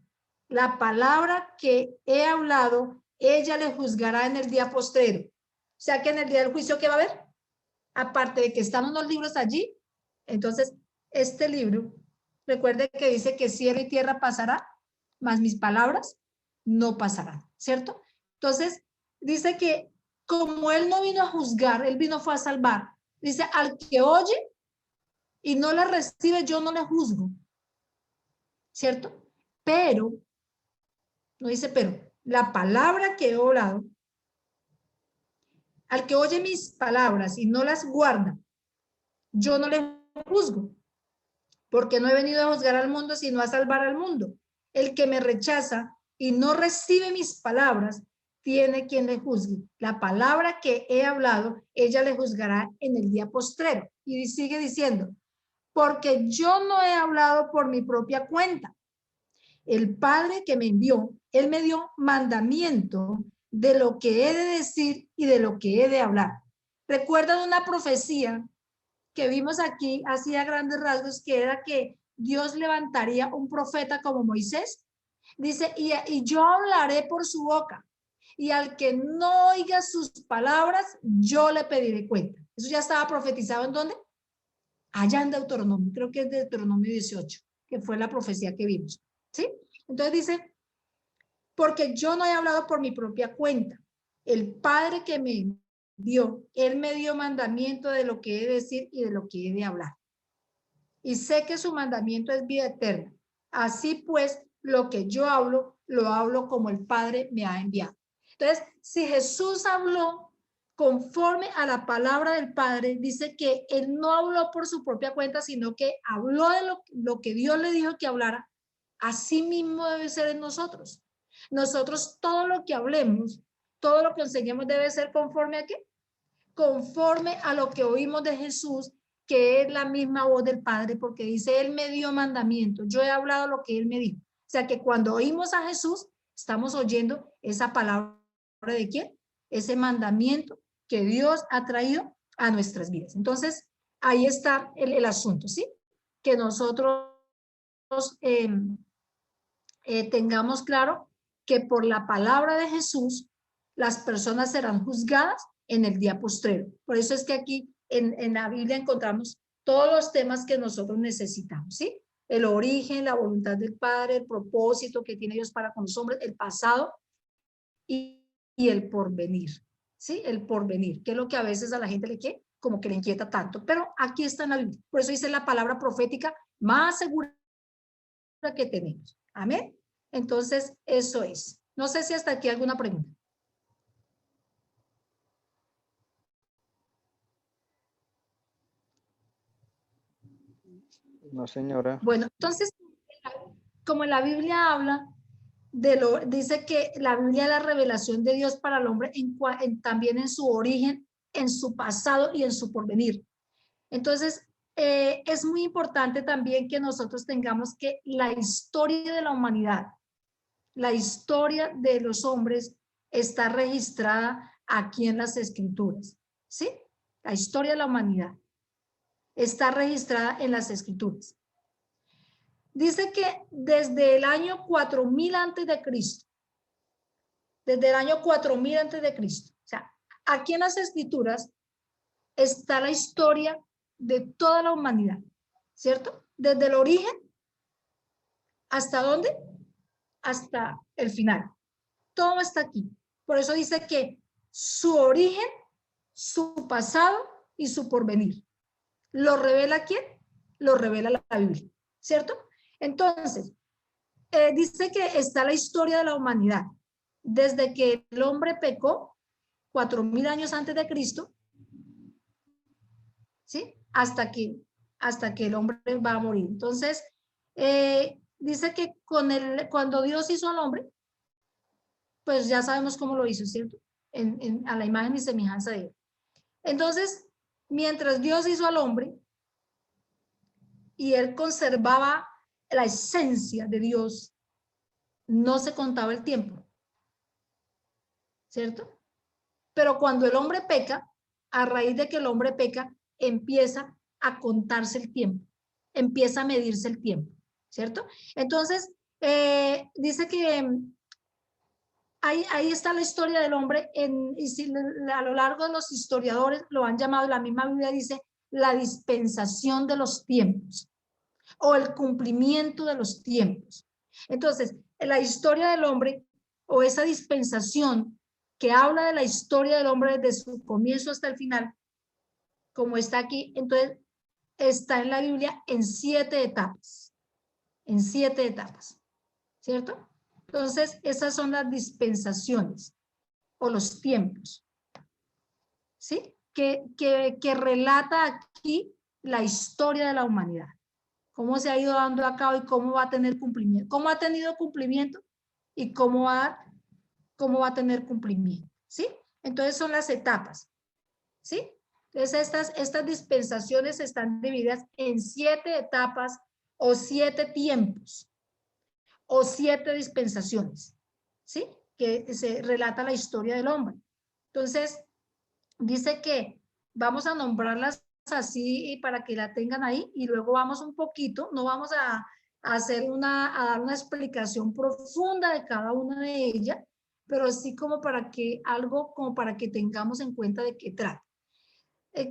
La palabra que he hablado, ella le juzgará en el día postrero. O sea que en el día del juicio, ¿qué va a haber? Aparte de que están unos libros allí, entonces este libro, recuerde que dice que cielo y tierra pasará, mas mis palabras no pasarán, ¿cierto? Entonces dice que como él no vino a juzgar, él vino fue a salvar. Dice, al que oye y no la recibe, yo no le juzgo, ¿cierto? Pero, no dice pero, la palabra que he hablado, al que oye mis palabras y no las guarda, yo no le juzgo, porque no he venido a juzgar al mundo, sino a salvar al mundo. El que me rechaza y no recibe mis palabras, tiene quien le juzgue. La palabra que he hablado, ella le juzgará en el día postrero. Y sigue diciendo, porque yo no he hablado por mi propia cuenta. El Padre que me envió, él me dio mandamiento de lo que he de decir y de lo que he de hablar. ¿Recuerdan una profecía que vimos aquí, hacía grandes rasgos, que era que Dios levantaría un profeta como Moisés? Dice, y yo hablaré por su boca, y al que no oiga sus palabras, yo le pediré cuenta. Eso ya estaba profetizado ¿en dónde? Allá en Deuteronomio, creo que es Deuteronomio 18, que fue la profecía que vimos, ¿sí? Entonces dice, porque yo no he hablado por mi propia cuenta. El Padre que me dio, él me dio mandamiento de lo que he de decir y de lo que he de hablar. Y sé que su mandamiento es vida eterna. Así pues, lo que yo hablo, lo hablo como el Padre me ha enviado. Entonces, si Jesús habló conforme a la palabra del Padre, dice que él no habló por su propia cuenta, sino que habló de lo que Dios le dijo que hablara. Así mismo debe ser en nosotros. Nosotros todo lo que hablemos, todo lo que enseñemos debe ser conforme a qué? Conforme a lo que oímos de Jesús, que es la misma voz del Padre, porque dice, él me dio mandamiento, yo he hablado lo que él me dijo. O sea que cuando oímos a Jesús, estamos oyendo esa palabra de quién, ese mandamiento que Dios ha traído a nuestras vidas. Entonces, ahí está el asunto, ¿sí? Que nosotros tengamos claro que por la palabra de Jesús, las personas serán juzgadas en el día postrero. Por eso es que aquí en la Biblia encontramos todos los temas que nosotros necesitamos, ¿sí? El origen, la voluntad del Padre, el propósito que tiene Dios para con los hombres, el pasado y el porvenir, ¿sí? El porvenir, que es lo que a veces a la gente como que le inquieta tanto, pero aquí está en la Biblia. Por eso dice la palabra profética más segura que tenemos. Amén. Entonces, eso es. No sé si hasta aquí alguna pregunta. No, señora. Bueno, entonces, como la Biblia habla dice que la Biblia es la revelación de Dios para el hombre también en su origen, en su pasado y en su porvenir. Entonces, es muy importante también que nosotros tengamos que la historia de la humanidad, la historia de los hombres está registrada aquí en las Escrituras, ¿sí? La historia de la humanidad está registrada en las Escrituras. Dice que desde el año 4000 antes de Cristo, desde el año 4000 antes de Cristo, o sea, aquí en las Escrituras está la historia de toda la humanidad, ¿cierto? Desde el origen, ¿hasta dónde? Hasta el final. Todo está aquí. Por eso dice que su origen, su pasado y su porvenir. ¿Lo revela quién? Lo revela la Biblia, ¿cierto? Entonces, dice que está la historia de la humanidad. Desde que el hombre pecó, 4000 años antes de Cristo, ¿sí? Hasta que el hombre va a morir. Entonces, dice que cuando Dios hizo al hombre, pues ya sabemos cómo lo hizo, ¿cierto? A la imagen y semejanza de él. Entonces, mientras Dios hizo al hombre y él conservaba la esencia de Dios, no se contaba el tiempo, ¿cierto? Pero cuando el hombre peca, a raíz de que el hombre peca, empieza a contarse el tiempo, empieza a medirse el tiempo, ¿cierto? Entonces, dice que ahí está la historia del hombre, y si a lo largo de los historiadores lo han llamado, la misma Biblia dice, la dispensación de los tiempos, o el cumplimiento de los tiempos. Entonces, la historia del hombre, o esa dispensación que habla de la historia del hombre desde su comienzo hasta el final, como está aquí, entonces está en la Biblia en 7 etapas, ¿cierto? Entonces, esas son las dispensaciones o los tiempos, ¿sí? Que relata aquí la historia de la humanidad, cómo se ha ido dando a cabo y cómo va a tener cumplimiento, cómo ha tenido cumplimiento y cómo va a tener cumplimiento, ¿sí? Entonces son las etapas, ¿sí? Entonces estas dispensaciones están divididas en 7 etapas o 7 tiempos o 7 dispensaciones, ¿sí? Que se relata la historia del hombre. Entonces, dice que vamos a nombrarlas así para que la tengan ahí y luego vamos un poquito, no vamos a dar una explicación profunda de cada una de ellas, pero sí como para que tengamos en cuenta de qué trata.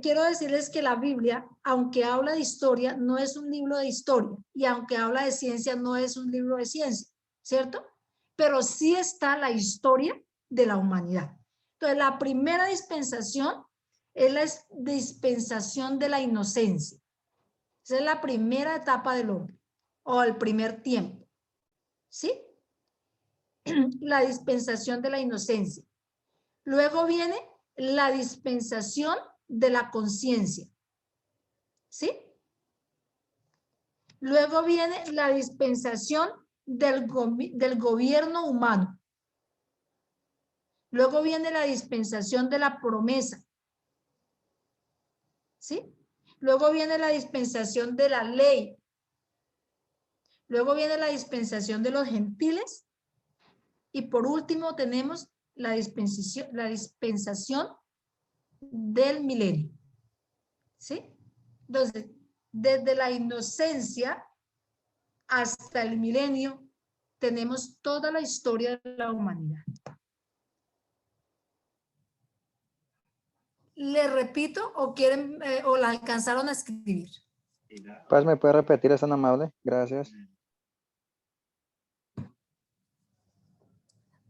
Quiero decirles que la Biblia, aunque habla de historia, no es un libro de historia, y aunque habla de ciencia, no es un libro de ciencia, ¿cierto? Pero sí está la historia de la humanidad. Entonces, la primera dispensación es la dispensación de la inocencia. Esa es la primera etapa del hombre, o el primer tiempo, ¿sí? La dispensación de la inocencia. Luego viene la dispensación de la conciencia, ¿sí? Luego viene la dispensación del gobierno humano. Luego viene la dispensación de la promesa, ¿sí? Luego viene la dispensación de la ley. Luego viene la dispensación de los gentiles. Y por último tenemos la dispensación del milenio, ¿sí? Entonces, desde la inocencia hasta el milenio, tenemos toda la historia de la humanidad. ¿Le repito o quieren o la alcanzaron a escribir? Paz, ¿me puede repetir? ¿Es tan amable? Gracias.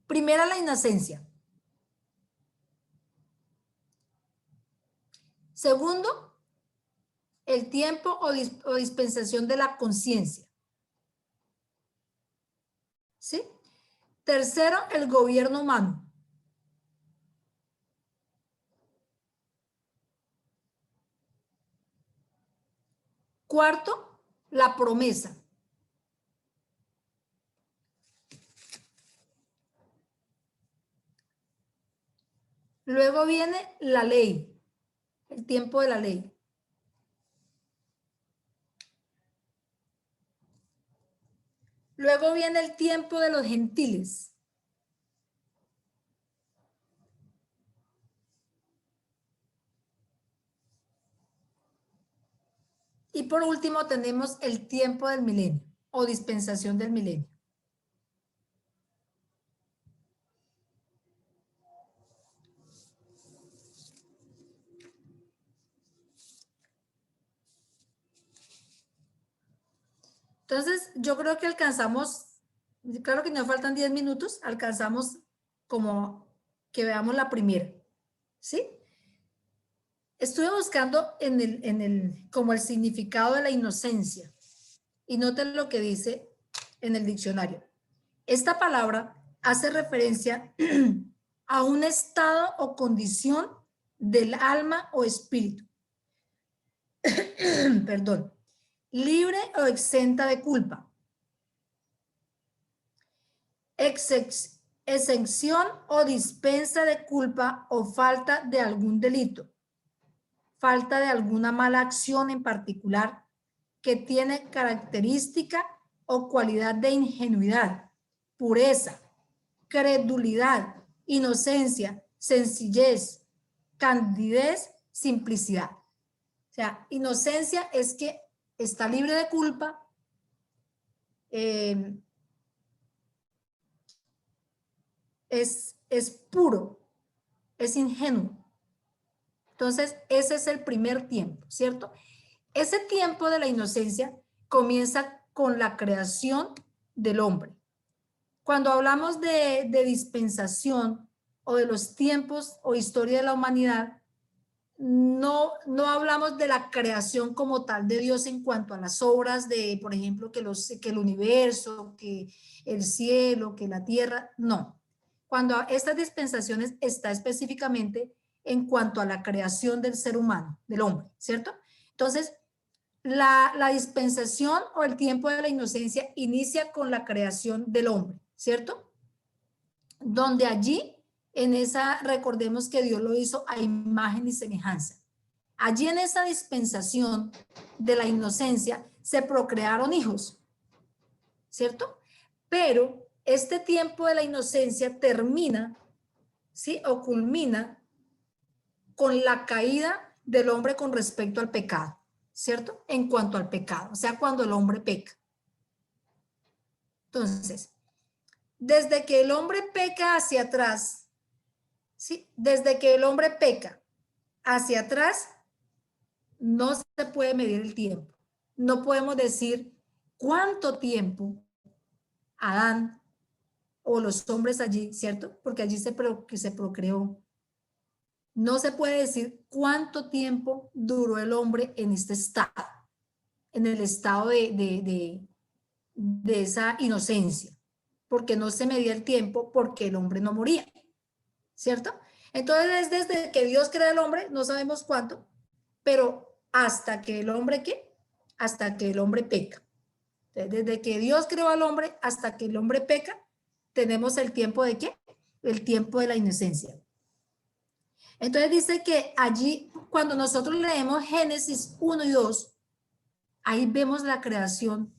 Primera, la inocencia. Segundo, el tiempo o dispensación de la conciencia, ¿sí? Tercero, el gobierno humano. Cuarto, la promesa. Luego viene la ley, el tiempo de la ley. Luego viene el tiempo de los gentiles. Y por último tenemos el tiempo del milenio o dispensación del milenio. Entonces, yo creo que alcanzamos, claro que nos faltan 10 minutos, alcanzamos como que veamos la primera, ¿sí? Estuve buscando como el significado de la inocencia y noten lo que dice en el diccionario. Esta palabra hace referencia a un estado o condición del alma o espíritu. Perdón. Libre o exenta de culpa. Exención o dispensa de culpa o falta de algún delito. Falta de alguna mala acción en particular que tiene característica o cualidad de ingenuidad, pureza, credulidad, inocencia, sencillez, candidez, simplicidad. O sea, inocencia es que está libre de culpa, es puro, es ingenuo. Entonces, ese es el primer tiempo, ¿cierto? Ese tiempo de la inocencia comienza con la creación del hombre. Cuando hablamos de dispensación o de los tiempos o historia de la humanidad, no hablamos de la creación como tal de Dios en cuanto a las obras de, por ejemplo, que el universo, que el cielo, que la tierra, no. Cuando estas dispensaciones está específicamente en cuanto a la creación del ser humano, del hombre, ¿cierto? Entonces, la dispensación o el tiempo de la inocencia inicia con la creación del hombre, ¿cierto? Donde allí, en esa, recordemos que Dios lo hizo a imagen y semejanza. Allí en esa dispensación de la inocencia se procrearon hijos, ¿cierto? Pero este tiempo de la inocencia termina, ¿sí? O culmina con la caída del hombre con respecto al pecado, ¿cierto? En cuanto al pecado, o sea, cuando el hombre peca. Entonces, desde que el hombre peca hacia atrás, ¿sí? Desde que el hombre peca hacia atrás, no se puede medir el tiempo. No podemos decir cuánto tiempo Adán o los hombres allí, ¿cierto? Porque allí se procreó. No se puede decir cuánto tiempo duró el hombre en este estado, en el estado de esa inocencia, porque no se medía el tiempo, porque el hombre no moría, ¿cierto? Entonces, desde que Dios crea al hombre, no sabemos cuánto, pero hasta que el hombre, ¿qué? Hasta que el hombre peca. Entonces, desde que Dios creó al hombre hasta que el hombre peca, tenemos el tiempo de ¿qué? El tiempo de la inocencia. Entonces dice que allí, cuando nosotros leemos Génesis 1 y 2, ahí vemos la creación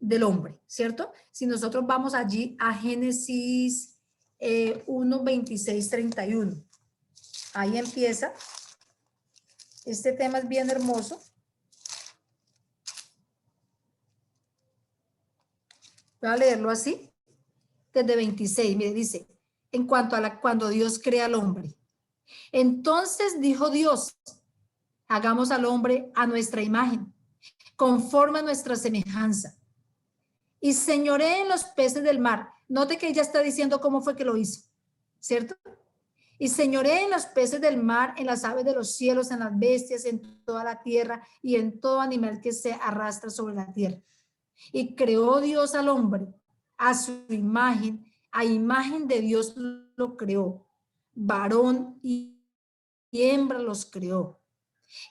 del hombre, ¿cierto? Si nosotros vamos allí a Génesis 1, 26, 31, ahí empieza. Este tema es bien hermoso. Voy a leerlo así, desde 26, mire, dice, en cuanto a cuando Dios crea al hombre. Entonces dijo Dios, hagamos al hombre a nuestra imagen, conforme a nuestra semejanza, y señoree en los peces del mar. Note que ella está diciendo cómo fue que lo hizo, ¿cierto? Y señoree en los peces del mar, en las aves de los cielos, en las bestias, en toda la tierra y en todo animal que se arrastra sobre la tierra. Y creó Dios al hombre a su imagen, a imagen de Dios lo creó, varón y hembra los creó.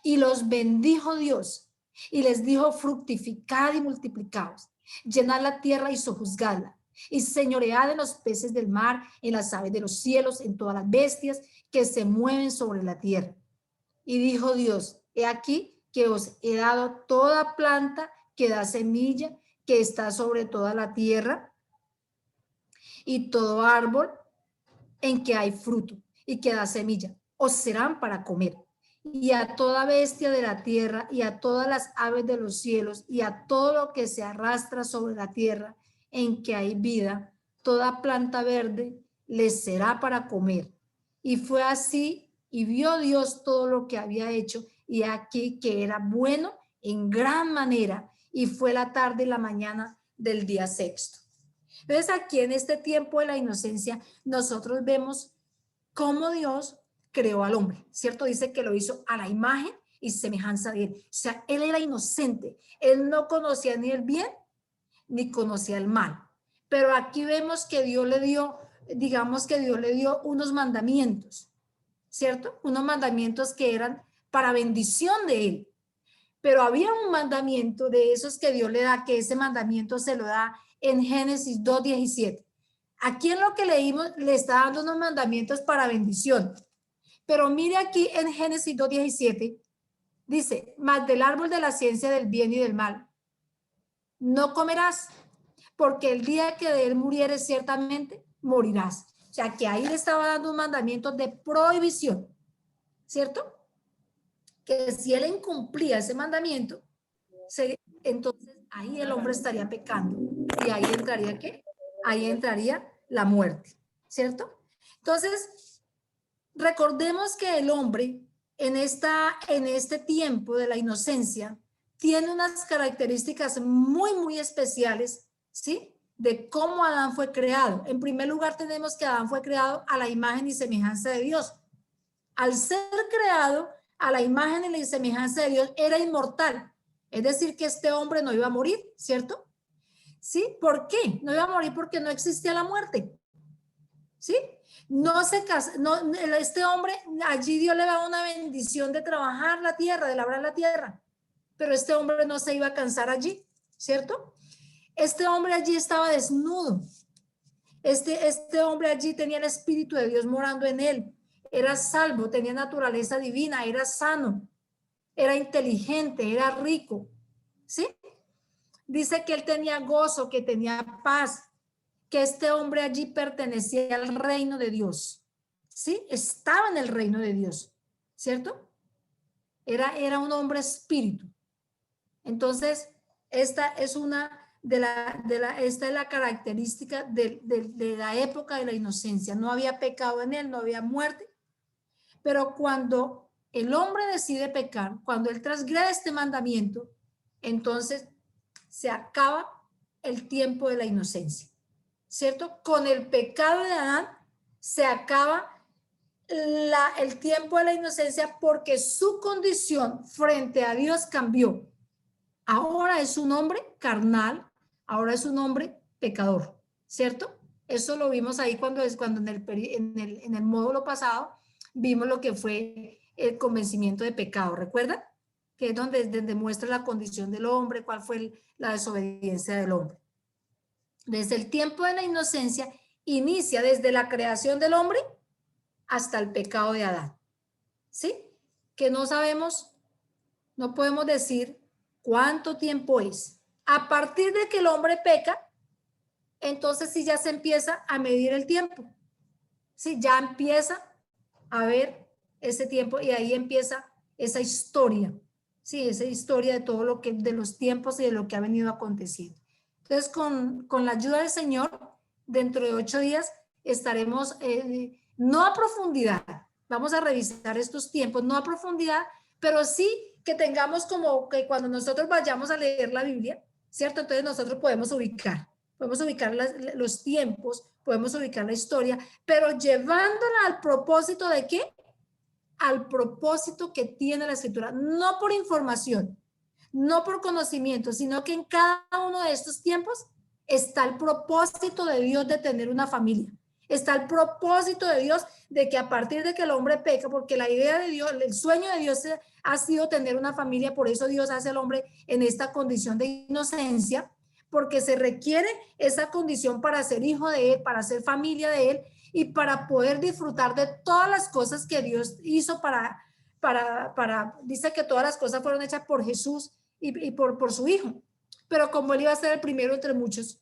Y los bendijo Dios y les dijo: fructificad y multiplicaos, llenad la tierra y sojuzgadla, y señoread en los peces del mar, en las aves de los cielos, en todas las bestias que se mueven sobre la tierra. Y dijo Dios: he aquí que os he dado toda planta que da semilla, que está sobre toda la tierra, y todo árbol en que hay fruto y que da semilla, os serán para comer. y a toda bestia de la tierra, y a todas las aves de los cielos, y a todo lo que se arrastra sobre la tierra en que hay vida, toda planta verde les será para comer. Y fue así, y vio Dios todo lo que había hecho, y aquí que era bueno en gran manera, y fue la tarde y la mañana del día sexto. Entonces aquí en este tiempo de la inocencia, nosotros vemos cómo Dios creó al hombre, ¿cierto? Dice que lo hizo a la imagen y semejanza de él. O sea, él era inocente, él no conocía ni el bien ni conocía el mal. Pero aquí vemos que Dios le dio, digamos que Dios le dio unos mandamientos, ¿cierto? Unos mandamientos que eran para bendición de él. Pero había un mandamiento de esos que Dios le da, que ese mandamiento se lo da en Génesis 2:17. Aquí en lo que leímos le está dando unos mandamientos para bendición. Pero mire aquí en Génesis 2:17, dice, mas del árbol de la ciencia del bien y del mal no comerás, porque el día que de él murieres ciertamente morirás. O sea, que ahí le estaba dando un mandamiento de prohibición, ¿cierto? Que si él incumplía ese mandamiento, entonces ahí el hombre estaría pecando. Y ahí entraría, ¿qué? Ahí entraría la muerte, ¿cierto? Entonces, recordemos que el hombre en este tiempo de la inocencia tiene unas características muy, muy especiales, ¿sí? De cómo Adán fue creado. En primer lugar, tenemos que Adán fue creado a la imagen y semejanza de Dios. Al ser creado a la imagen y la semejanza de Dios, era inmortal. Es decir, que este hombre no iba a morir, ¿cierto? ¿Sí? ¿Por qué? No iba a morir porque no existía la muerte. ¿Sí? No se casa, no, este hombre, allí Dios le daba una bendición de trabajar la tierra, de labrar la tierra. Pero este hombre no se iba a cansar allí, ¿cierto? Este hombre allí estaba desnudo. Este hombre allí tenía el Espíritu de Dios morando en él. Era salvo, tenía naturaleza divina, era sano, era inteligente, era rico, ¿sí? Dice que él tenía gozo, que tenía paz, que este hombre allí pertenecía al reino de Dios, ¿sí? Estaba en el reino de Dios, ¿cierto? Era un hombre espíritu. Entonces, esta es una esta es la característica de la época de la inocencia. No había pecado en él, no había muerte. Pero cuando el hombre decide pecar, cuando él transgrede este mandamiento, entonces se acaba el tiempo de la inocencia, ¿cierto? Con el pecado de Adán se acaba el tiempo de la inocencia porque su condición frente a Dios cambió. Ahora es un hombre carnal, ahora es un hombre pecador, ¿cierto? Eso lo vimos ahí cuando en el módulo pasado vimos lo que fue el convencimiento de pecado, ¿recuerdan? Que es donde muestra la condición del hombre, cuál fue la desobediencia del hombre. Desde el tiempo de la inocencia inicia desde la creación del hombre hasta el pecado de Adán, ¿sí? Que no sabemos, no podemos decir cuánto tiempo es. A partir de que el hombre peca, entonces sí ya se empieza a medir el tiempo, sí, ya empieza a ver ese tiempo y ahí empieza esa historia, sí, esa historia de todo lo que, de los tiempos y de lo que ha venido aconteciendo. Entonces, con la ayuda del Señor, dentro de 8 días estaremos, no a profundidad, vamos a revisar estos tiempos, no a profundidad, pero sí que tengamos como que cuando nosotros vayamos a leer la Biblia, ¿cierto? Entonces nosotros podemos ubicar los tiempos, podemos ubicar la historia, pero llevándola al propósito de ¿qué? Al propósito que tiene la Escritura, no por información, no por conocimiento, sino que en cada uno de estos tiempos está el propósito de Dios de tener una familia. Está el propósito de Dios de que a partir de que el hombre peca, porque la idea de Dios, el sueño de Dios ha sido tener una familia, por eso Dios hace al hombre en esta condición de inocencia, porque se requiere esa condición para ser hijo de él, para ser familia de él y para poder disfrutar de todas las cosas que Dios hizo dice que todas las cosas fueron hechas por Jesús y por su hijo, pero como él iba a ser el primero entre muchos,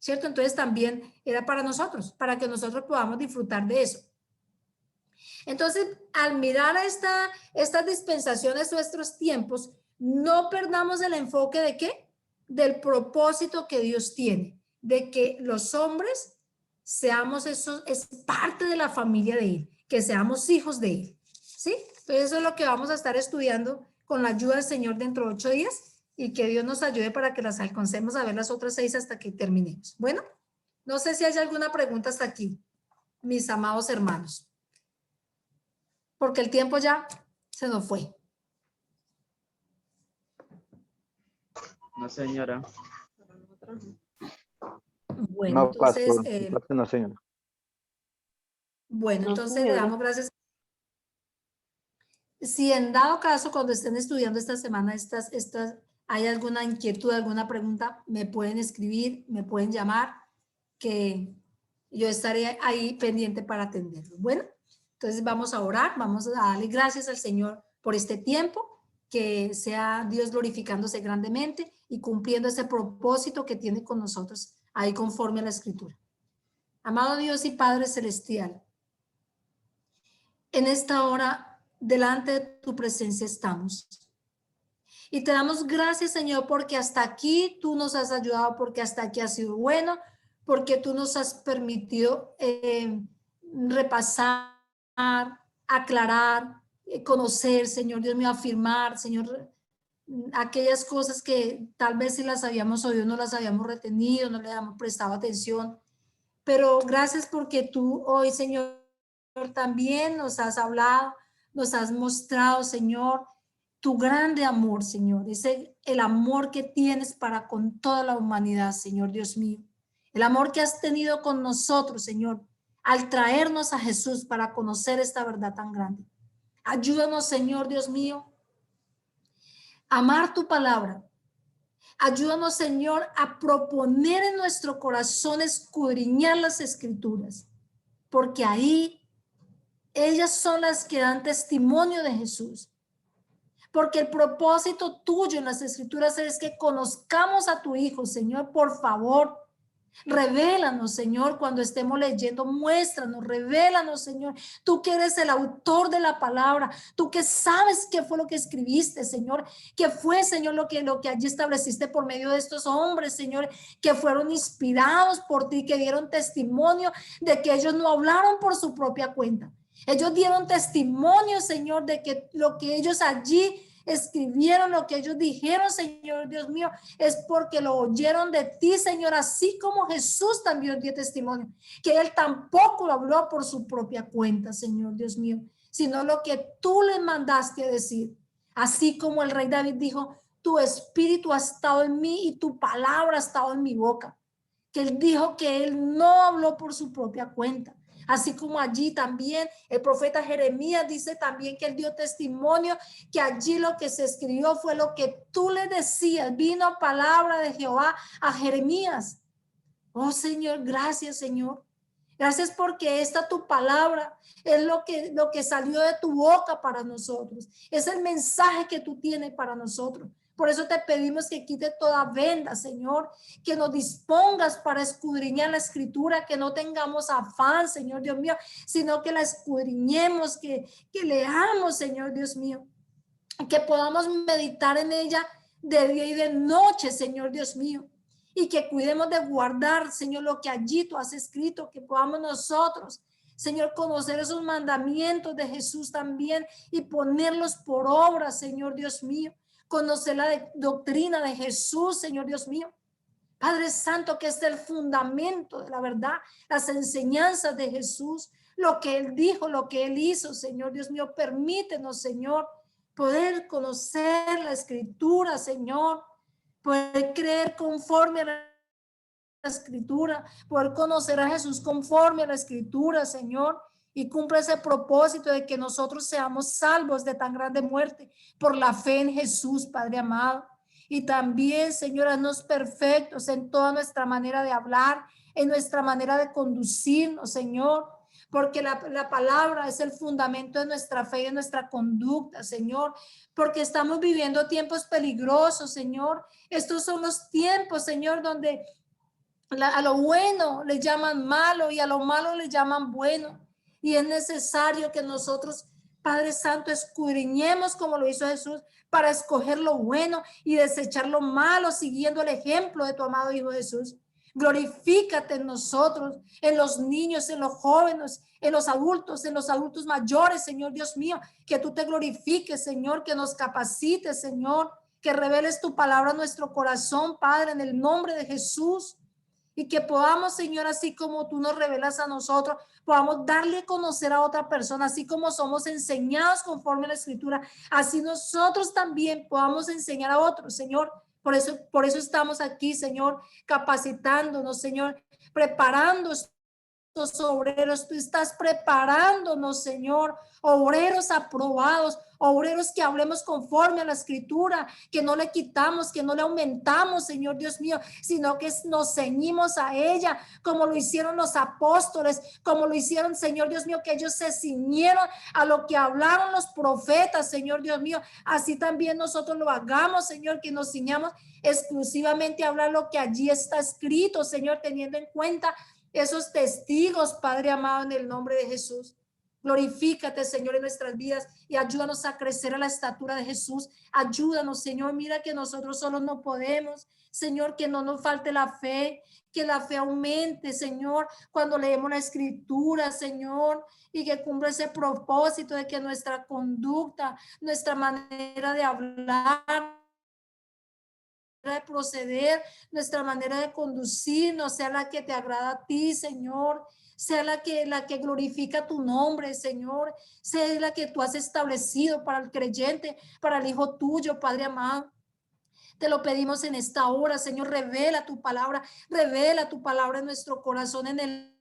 ¿cierto? Entonces también era para nosotros, para que nosotros podamos disfrutar de eso. Entonces, al mirar a estas dispensaciones, nuestros tiempos, no perdamos el enfoque de ¿qué? Del propósito que Dios tiene, de que los hombres seamos eso, es parte de la familia de Él, que seamos hijos de Él, ¿sí? Entonces eso es lo que vamos a estar estudiando con la ayuda del Señor dentro de 8 días y que Dios nos ayude para que las alcancemos a ver las otras 6 hasta que terminemos. Bueno, no sé si hay alguna pregunta hasta aquí, mis amados hermanos, porque el tiempo ya se nos fue. No, señora. Bueno, No, entonces, pastor. No, señora. bueno, No, entonces le señora. damos gracias. Si en dado caso, cuando estén estudiando esta semana, hay alguna inquietud, alguna pregunta, me pueden escribir, me pueden llamar, que yo estaré ahí pendiente para atenderlo. Bueno, entonces vamos a orar, vamos a darle gracias al Señor por este tiempo, que sea Dios glorificándose grandemente y cumpliendo ese propósito que tiene con nosotros, ahí conforme a la Escritura. Amado Dios y Padre Celestial, en esta hora, delante de tu presencia estamos. Y te damos gracias, Señor, porque hasta aquí tú nos has ayudado, porque hasta aquí has sido bueno, porque tú nos has permitido repasar, aclarar, conocer, Señor Dios mío, afirmar, Señor, aquellas cosas que tal vez si las habíamos oído, no las habíamos retenido, no le habíamos prestado atención. Pero gracias porque tú hoy, Señor, también nos has hablado, nos has mostrado, Señor, tu grande amor, Señor, el amor que tienes para con toda la humanidad, Señor Dios mío. El amor que has tenido con nosotros, Señor, al traernos a Jesús para conocer esta verdad tan grande. Ayúdanos, Señor Dios mío, a amar tu palabra. Ayúdanos, Señor, a proponer en nuestro corazón escudriñar las Escrituras, porque ahí ellas son las que dan testimonio de Jesús. Porque el propósito tuyo en las Escrituras es que conozcamos a tu Hijo, Señor, por favor. Revélanos, Señor, cuando estemos leyendo, muéstranos, revélanos, Señor. Tú que eres el autor de la palabra, tú que sabes qué fue lo que escribiste, Señor, qué fue, Señor, lo que allí estableciste por medio de estos hombres, Señor, que fueron inspirados por ti, que dieron testimonio de que ellos no hablaron por su propia cuenta. Ellos dieron testimonio, Señor, de que lo que ellos allí escribieron, lo que ellos dijeron, Señor Dios mío, es porque lo oyeron de ti, Señor, así como Jesús también dio testimonio, que él tampoco lo habló por su propia cuenta, Señor Dios mío, sino lo que tú le mandaste a decir. Así como el rey David dijo, tu espíritu ha estado en mí y tu palabra ha estado en mi boca. Que él dijo que él no habló por su propia cuenta. Así como allí también el profeta Jeremías dice también que él dio testimonio que allí lo que se escribió fue lo que tú le decías. Vino palabra de Jehová a Jeremías. Oh Señor, gracias Señor. Gracias porque esta tu palabra es lo que salió de tu boca para nosotros. Es el mensaje que tú tienes para nosotros. Por eso te pedimos que quite toda venda, Señor, que nos dispongas para escudriñar la Escritura, que no tengamos afán, Señor Dios mío, sino que la escudriñemos, que leamos, Señor Dios mío, que podamos meditar en ella de día y de noche, Señor Dios mío, y que cuidemos de guardar, Señor, lo que allí tú has escrito, que podamos nosotros, Señor, conocer esos mandamientos de Jesús también y ponerlos por obra, Señor Dios mío. Conocer la doctrina de Jesús, Señor Dios mío. Padre Santo, que es el fundamento de la verdad, las enseñanzas de Jesús, lo que Él dijo, lo que Él hizo, Señor Dios mío. Permítenos, Señor, poder conocer la Escritura, Señor, poder creer conforme a la Escritura, poder conocer a Jesús conforme a la Escritura, Señor. Y cumple ese propósito de que nosotros seamos salvos de tan grande muerte por la fe en Jesús, Padre amado. Y también, Señor, haznos perfectos en toda nuestra manera de hablar, en nuestra manera de conducirnos, Señor, porque la palabra es el fundamento de nuestra fe y de nuestra conducta, Señor, porque estamos viviendo tiempos peligrosos, Señor. Estos son los tiempos, Señor, donde a lo bueno le llaman malo y a lo malo le llaman bueno. Y es necesario que nosotros, Padre Santo, escudriñemos como lo hizo Jesús para escoger lo bueno y desechar lo malo, siguiendo el ejemplo de tu amado Hijo Jesús. Glorifícate en nosotros, en los niños, en los jóvenes, en los adultos mayores, Señor Dios mío, que tú te glorifiques, Señor, que nos capacites, Señor, que reveles tu palabra a nuestro corazón, Padre, en el nombre de Jesús. Y que podamos, Señor, así como tú nos revelas a nosotros, podamos darle a conocer a otra persona, así como somos enseñados conforme a la Escritura, así nosotros también podamos enseñar a otros, Señor. Por eso estamos aquí, Señor, capacitándonos, Señor, preparando estos obreros. Tú estás preparándonos, Señor, obreros aprobados, obreros que hablemos conforme a la Escritura, que no le quitamos, que no le aumentamos, Señor Dios mío, sino que nos ceñimos a ella, como lo hicieron los apóstoles, como lo hicieron, Señor Dios mío, que ellos se ciñeron a lo que hablaron los profetas, Señor Dios mío. Así también nosotros lo hagamos, Señor, que nos ciñamos exclusivamente a hablar lo que allí está escrito, Señor, teniendo en cuenta esos testigos, Padre amado, en el nombre de Jesús. Glorifícate, Señor, en nuestras vidas y ayúdanos a crecer a la estatura de Jesús. Ayúdanos, Señor. Mira que nosotros solos no podemos. Señor, que no nos falte la fe, que la fe aumente, Señor, cuando leemos la Escritura, Señor, y que cumpla ese propósito de que nuestra conducta, nuestra manera de hablar, de proceder, nuestra manera de conducirnos sea la que te agrada a ti, Señor, sea la que glorifica tu nombre, Señor, sea la que tú has establecido para el creyente, para el Hijo tuyo, Padre amado. Te lo pedimos en esta hora, Señor, revela tu palabra en nuestro corazón, en el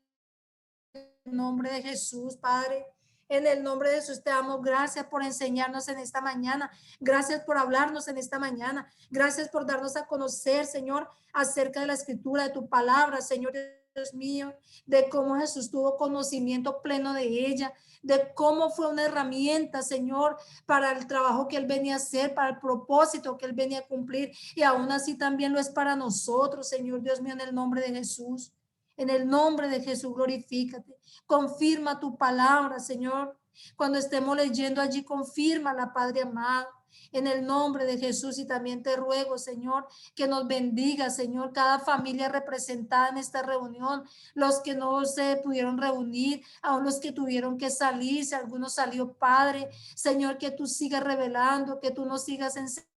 nombre de Jesús, Padre. En el nombre de Jesús te damos gracias por enseñarnos en esta mañana. Gracias por hablarnos en esta mañana. Gracias por darnos a conocer, Señor, acerca de la Escritura, de tu palabra, Señor Dios mío, de cómo Jesús tuvo conocimiento pleno de ella, de cómo fue una herramienta, Señor, para el trabajo que Él venía a hacer, para el propósito que Él venía a cumplir. Y aún así también lo es para nosotros, Señor Dios mío, en el nombre de Jesús. En el nombre de Jesús, glorifícate. Confirma tu palabra, Señor. Cuando estemos leyendo allí, confírmala, Padre amado. En el nombre de Jesús, y también te ruego, Señor, que nos bendiga, Señor, cada familia representada en esta reunión, los que no se pudieron reunir, aún los que tuvieron que salir, si alguno salió, Padre, Señor, que tú sigas revelando, que tú nos sigas enseñando,